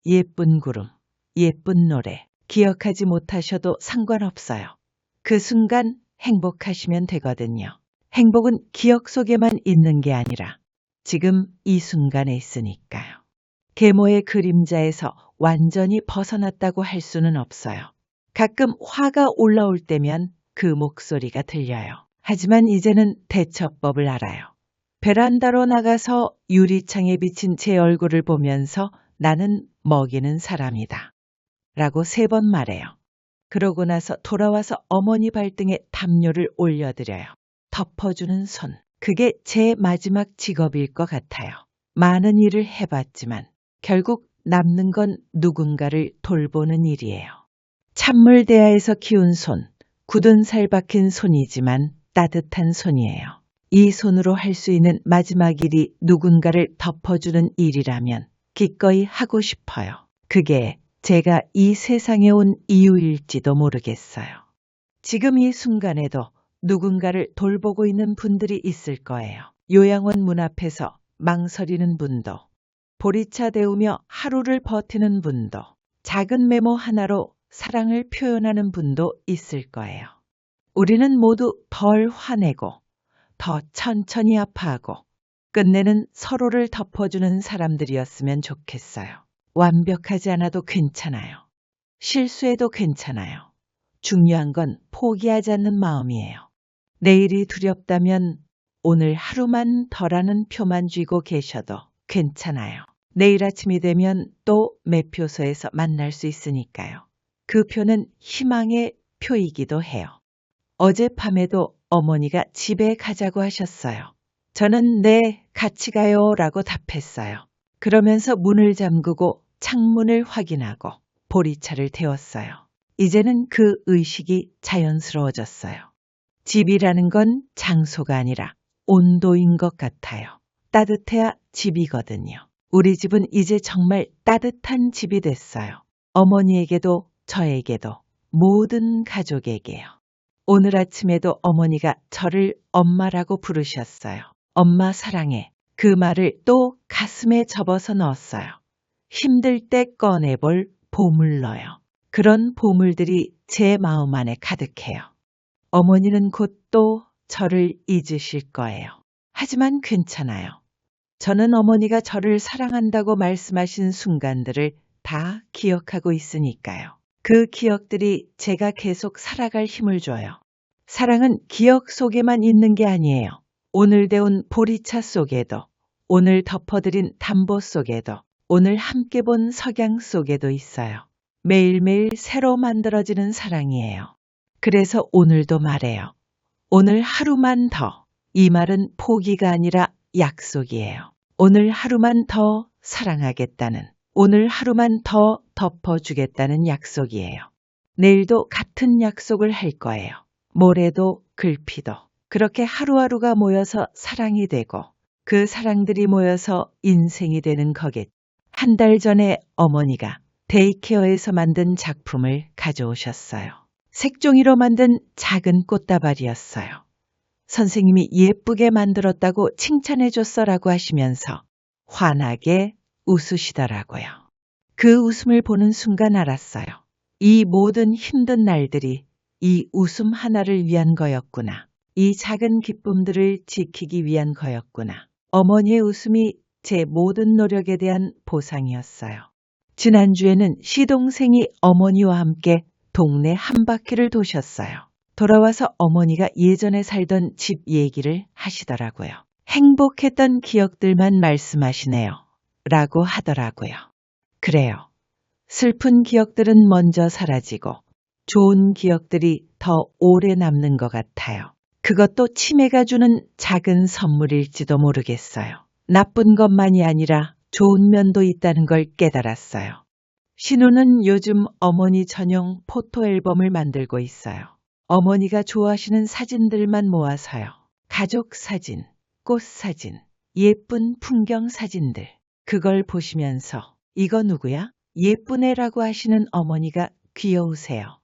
예쁜 구름, 예쁜 노래. 기억하지 못하셔도 상관없어요. 그 순간 행복하시면 되거든요. 행복은 기억 속에만 있는 게 아니라 지금 이 순간에 있으니까요. 계모의 그림자에서 완전히 벗어났다고 할 수는 없어요. 가끔 화가 올라올 때면 그 목소리가 들려요. 하지만 이제는 대처법을 알아요. 베란다로 나가서 유리창에 비친 제 얼굴을 보면서 나는 먹이는 사람이다. 라고 3번 말해요. 그러고 나서 돌아와서 어머니 발등에 담요를 올려드려요. 덮어주는 손. 그게 제 마지막 직업일 것 같아요. 많은 일을 해봤지만 결국 남는 건 누군가를 돌보는 일이에요. 찬물대야에서 키운 손, 굳은 살 박힌 손이지만 따뜻한 손이에요. 이 손으로 할 수 있는 마지막 일이 누군가를 덮어주는 일이라면 기꺼이 하고 싶어요. 그게 제가 이 세상에 온 이유일지도 모르겠어요. 지금 이 순간에도 누군가를 돌보고 있는 분들이 있을 거예요. 요양원 문 앞에서 망설이는 분도, 보리차 데우며 하루를 버티는 분도, 작은 메모 하나로 사랑을 표현하는 분도 있을 거예요. 우리는 모두 덜 화내고 더 천천히 아파하고 끝내는 서로를 덮어주는 사람들이었으면 좋겠어요. 완벽하지 않아도 괜찮아요. 실수해도 괜찮아요. 중요한 건 포기하지 않는 마음이에요. 내일이 두렵다면 오늘 하루만 더라는 표만 쥐고 계셔도 괜찮아요. 내일 아침이 되면 또 매표소에서 만날 수 있으니까요. 그 표는 희망의 표이기도 해요. 어젯밤에도 어머니가 집에 가자고 하셨어요. 저는 네, 같이 가요 라고 답했어요. 그러면서 문을 잠그고 창문을 확인하고 보리차를 데웠어요. 이제는 그 의식이 자연스러워졌어요. 집이라는 건 장소가 아니라 온도인 것 같아요. 따뜻해야 집이거든요. 우리 집은 이제 정말 따뜻한 집이 됐어요. 어머니에게도 저에게도 모든 가족에게요. 오늘 아침에도 어머니가 저를 엄마라고 부르셨어요. 엄마 사랑해. 그 말을 또 가슴에 접어서 넣었어요. 힘들 때 꺼내볼 보물러요. 그런 보물들이 제 마음 안에 가득해요. 어머니는 곧 또 저를 잊으실 거예요. 하지만 괜찮아요. 저는 어머니가 저를 사랑한다고 말씀하신 순간들을 다 기억하고 있으니까요. 그 기억들이 제가 계속 살아갈 힘을 줘요. 사랑은 기억 속에만 있는 게 아니에요. 오늘 데운 보리차 속에도, 오늘 덮어드린 담보 속에도, 오늘 함께 본 석양 속에도 있어요. 매일매일 새로 만들어지는 사랑이에요. 그래서 오늘도 말해요. 오늘 하루만 더. 이 말은 포기가 아니라 약속이에요. 오늘 하루만 더 사랑하겠다는, 오늘 하루만 더 덮어주겠다는 약속이에요. 내일도 같은 약속을 할 거예요. 모레도 글피도. 그렇게 하루하루가 모여서 사랑이 되고 그 사랑들이 모여서 인생이 되는 거겠. 한 달 전에 어머니가 데이케어에서 만든 작품을 가져오셨어요. 색종이로 만든 작은 꽃다발이었어요. 선생님이 예쁘게 만들었다고 칭찬해줬어라고 하시면서 환하게 웃으시더라고요. 그 웃음을 보는 순간 알았어요. 이 모든 힘든 날들이 이 웃음 하나를 위한 거였구나. 이 작은 기쁨들을 지키기 위한 거였구나. 어머니의 웃음이 제 모든 노력에 대한 보상이었어요. 지난주에는 시동생이 어머니와 함께 동네 한 바퀴를 도셨어요. 돌아와서 어머니가 예전에 살던 집 얘기를 하시더라고요. 행복했던 기억들만 말씀하시네요. 라고 하더라고요. 그래요. 슬픈 기억들은 먼저 사라지고 좋은 기억들이 더 오래 남는 것 같아요. 그것도 치매가 주는 작은 선물일지도 모르겠어요. 나쁜 것만이 아니라 좋은 면도 있다는 걸 깨달았어요. 신우는 요즘 어머니 전용 포토 앨범을 만들고 있어요. 어머니가 좋아하시는 사진들만 모아서요. 가족 사진, 꽃 사진, 예쁜 풍경 사진들. 그걸 보시면서 이거 누구야? 예쁜 애라고 하시는 어머니가 귀여우세요.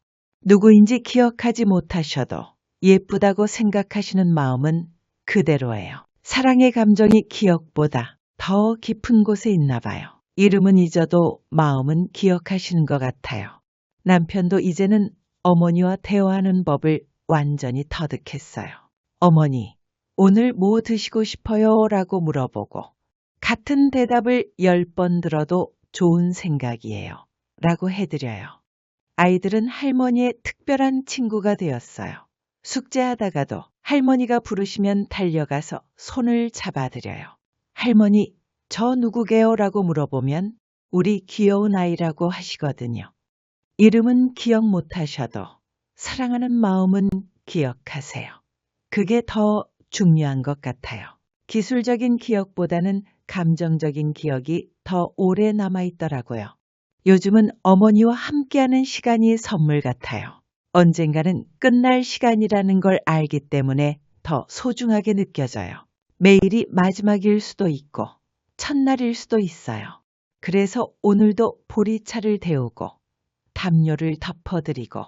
누구인지 기억하지 못하셔도 예쁘다고 생각하시는 마음은 그대로예요. 사랑의 감정이 기억보다 더 깊은 곳에 있나 봐요. 이름은 잊어도 마음은 기억하시는 것 같아요. 남편도 이제는 어머니와 대화하는 법을 완전히 터득했어요. 어머니, 오늘 뭐 드시고 싶어요? 라고 물어보고 같은 대답을 10번 들어도 좋은 생각이에요. 라고 해드려요. 아이들은 할머니의 특별한 친구가 되었어요. 숙제하다가도 할머니가 부르시면 달려가서 손을 잡아드려요. 할머니, 저 누구게요? 라고 물어보면 우리 귀여운 아이라고 하시거든요. 이름은 기억 못하셔도 사랑하는 마음은 기억하세요. 그게 더 중요한 것 같아요. 기술적인 기억보다는 감정적인 기억이 더 오래 남아있더라고요. 요즘은 어머니와 함께하는 시간이 선물 같아요. 언젠가는 끝날 시간이라는 걸 알기 때문에 더 소중하게 느껴져요. 매일이 마지막일 수도 있고 첫날일 수도 있어요. 그래서 오늘도 보리차를 데우고 담요를 덮어드리고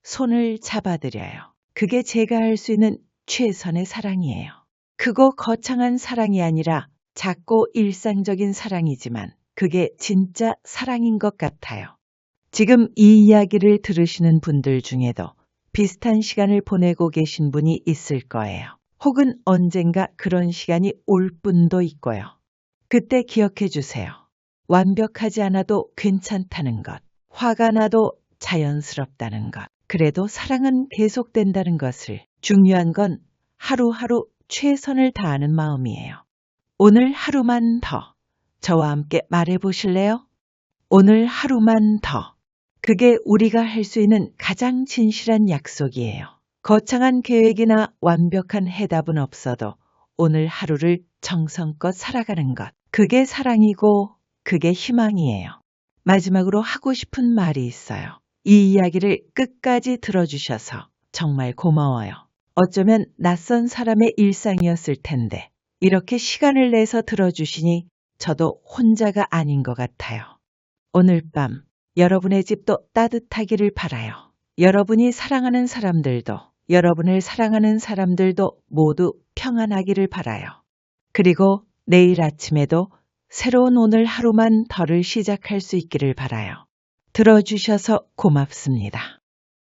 손을 잡아드려요. 그게 제가 할 수 있는 최선의 사랑이에요. 크고 거창한 사랑이 아니라 작고 일상적인 사랑이지만 그게 진짜 사랑인 것 같아요. 지금 이 이야기를 들으시는 분들 중에도 비슷한 시간을 보내고 계신 분이 있을 거예요. 혹은 언젠가 그런 시간이 올 분도 있고요. 그때 기억해 주세요. 완벽하지 않아도 괜찮다는 것, 화가 나도 자연스럽다는 것, 그래도 사랑은 계속된다는 것을. 중요한 건 하루하루 최선을 다하는 마음이에요. 오늘 하루만 더 저와 함께 말해 보실래요? 오늘 하루만 더. 그게 우리가 할 수 있는 가장 진실한 약속이에요. 거창한 계획이나 완벽한 해답은 없어도 오늘 하루를 정성껏 살아가는 것. 그게 사랑이고 그게 희망이에요. 마지막으로 하고 싶은 말이 있어요. 이 이야기를 끝까지 들어주셔서 정말 고마워요. 어쩌면 낯선 사람의 일상이었을 텐데 이렇게 시간을 내서 들어주시니 저도 혼자가 아닌 것 같아요. 오늘 밤 여러분의 집도 따뜻하기를 바라요. 여러분이 사랑하는 사람들도 여러분을 사랑하는 사람들도 모두 평안하기를 바라요. 그리고 내일 아침에도 새로운 오늘 하루만 더를 시작할 수 있기를 바라요. 들어주셔서 고맙습니다.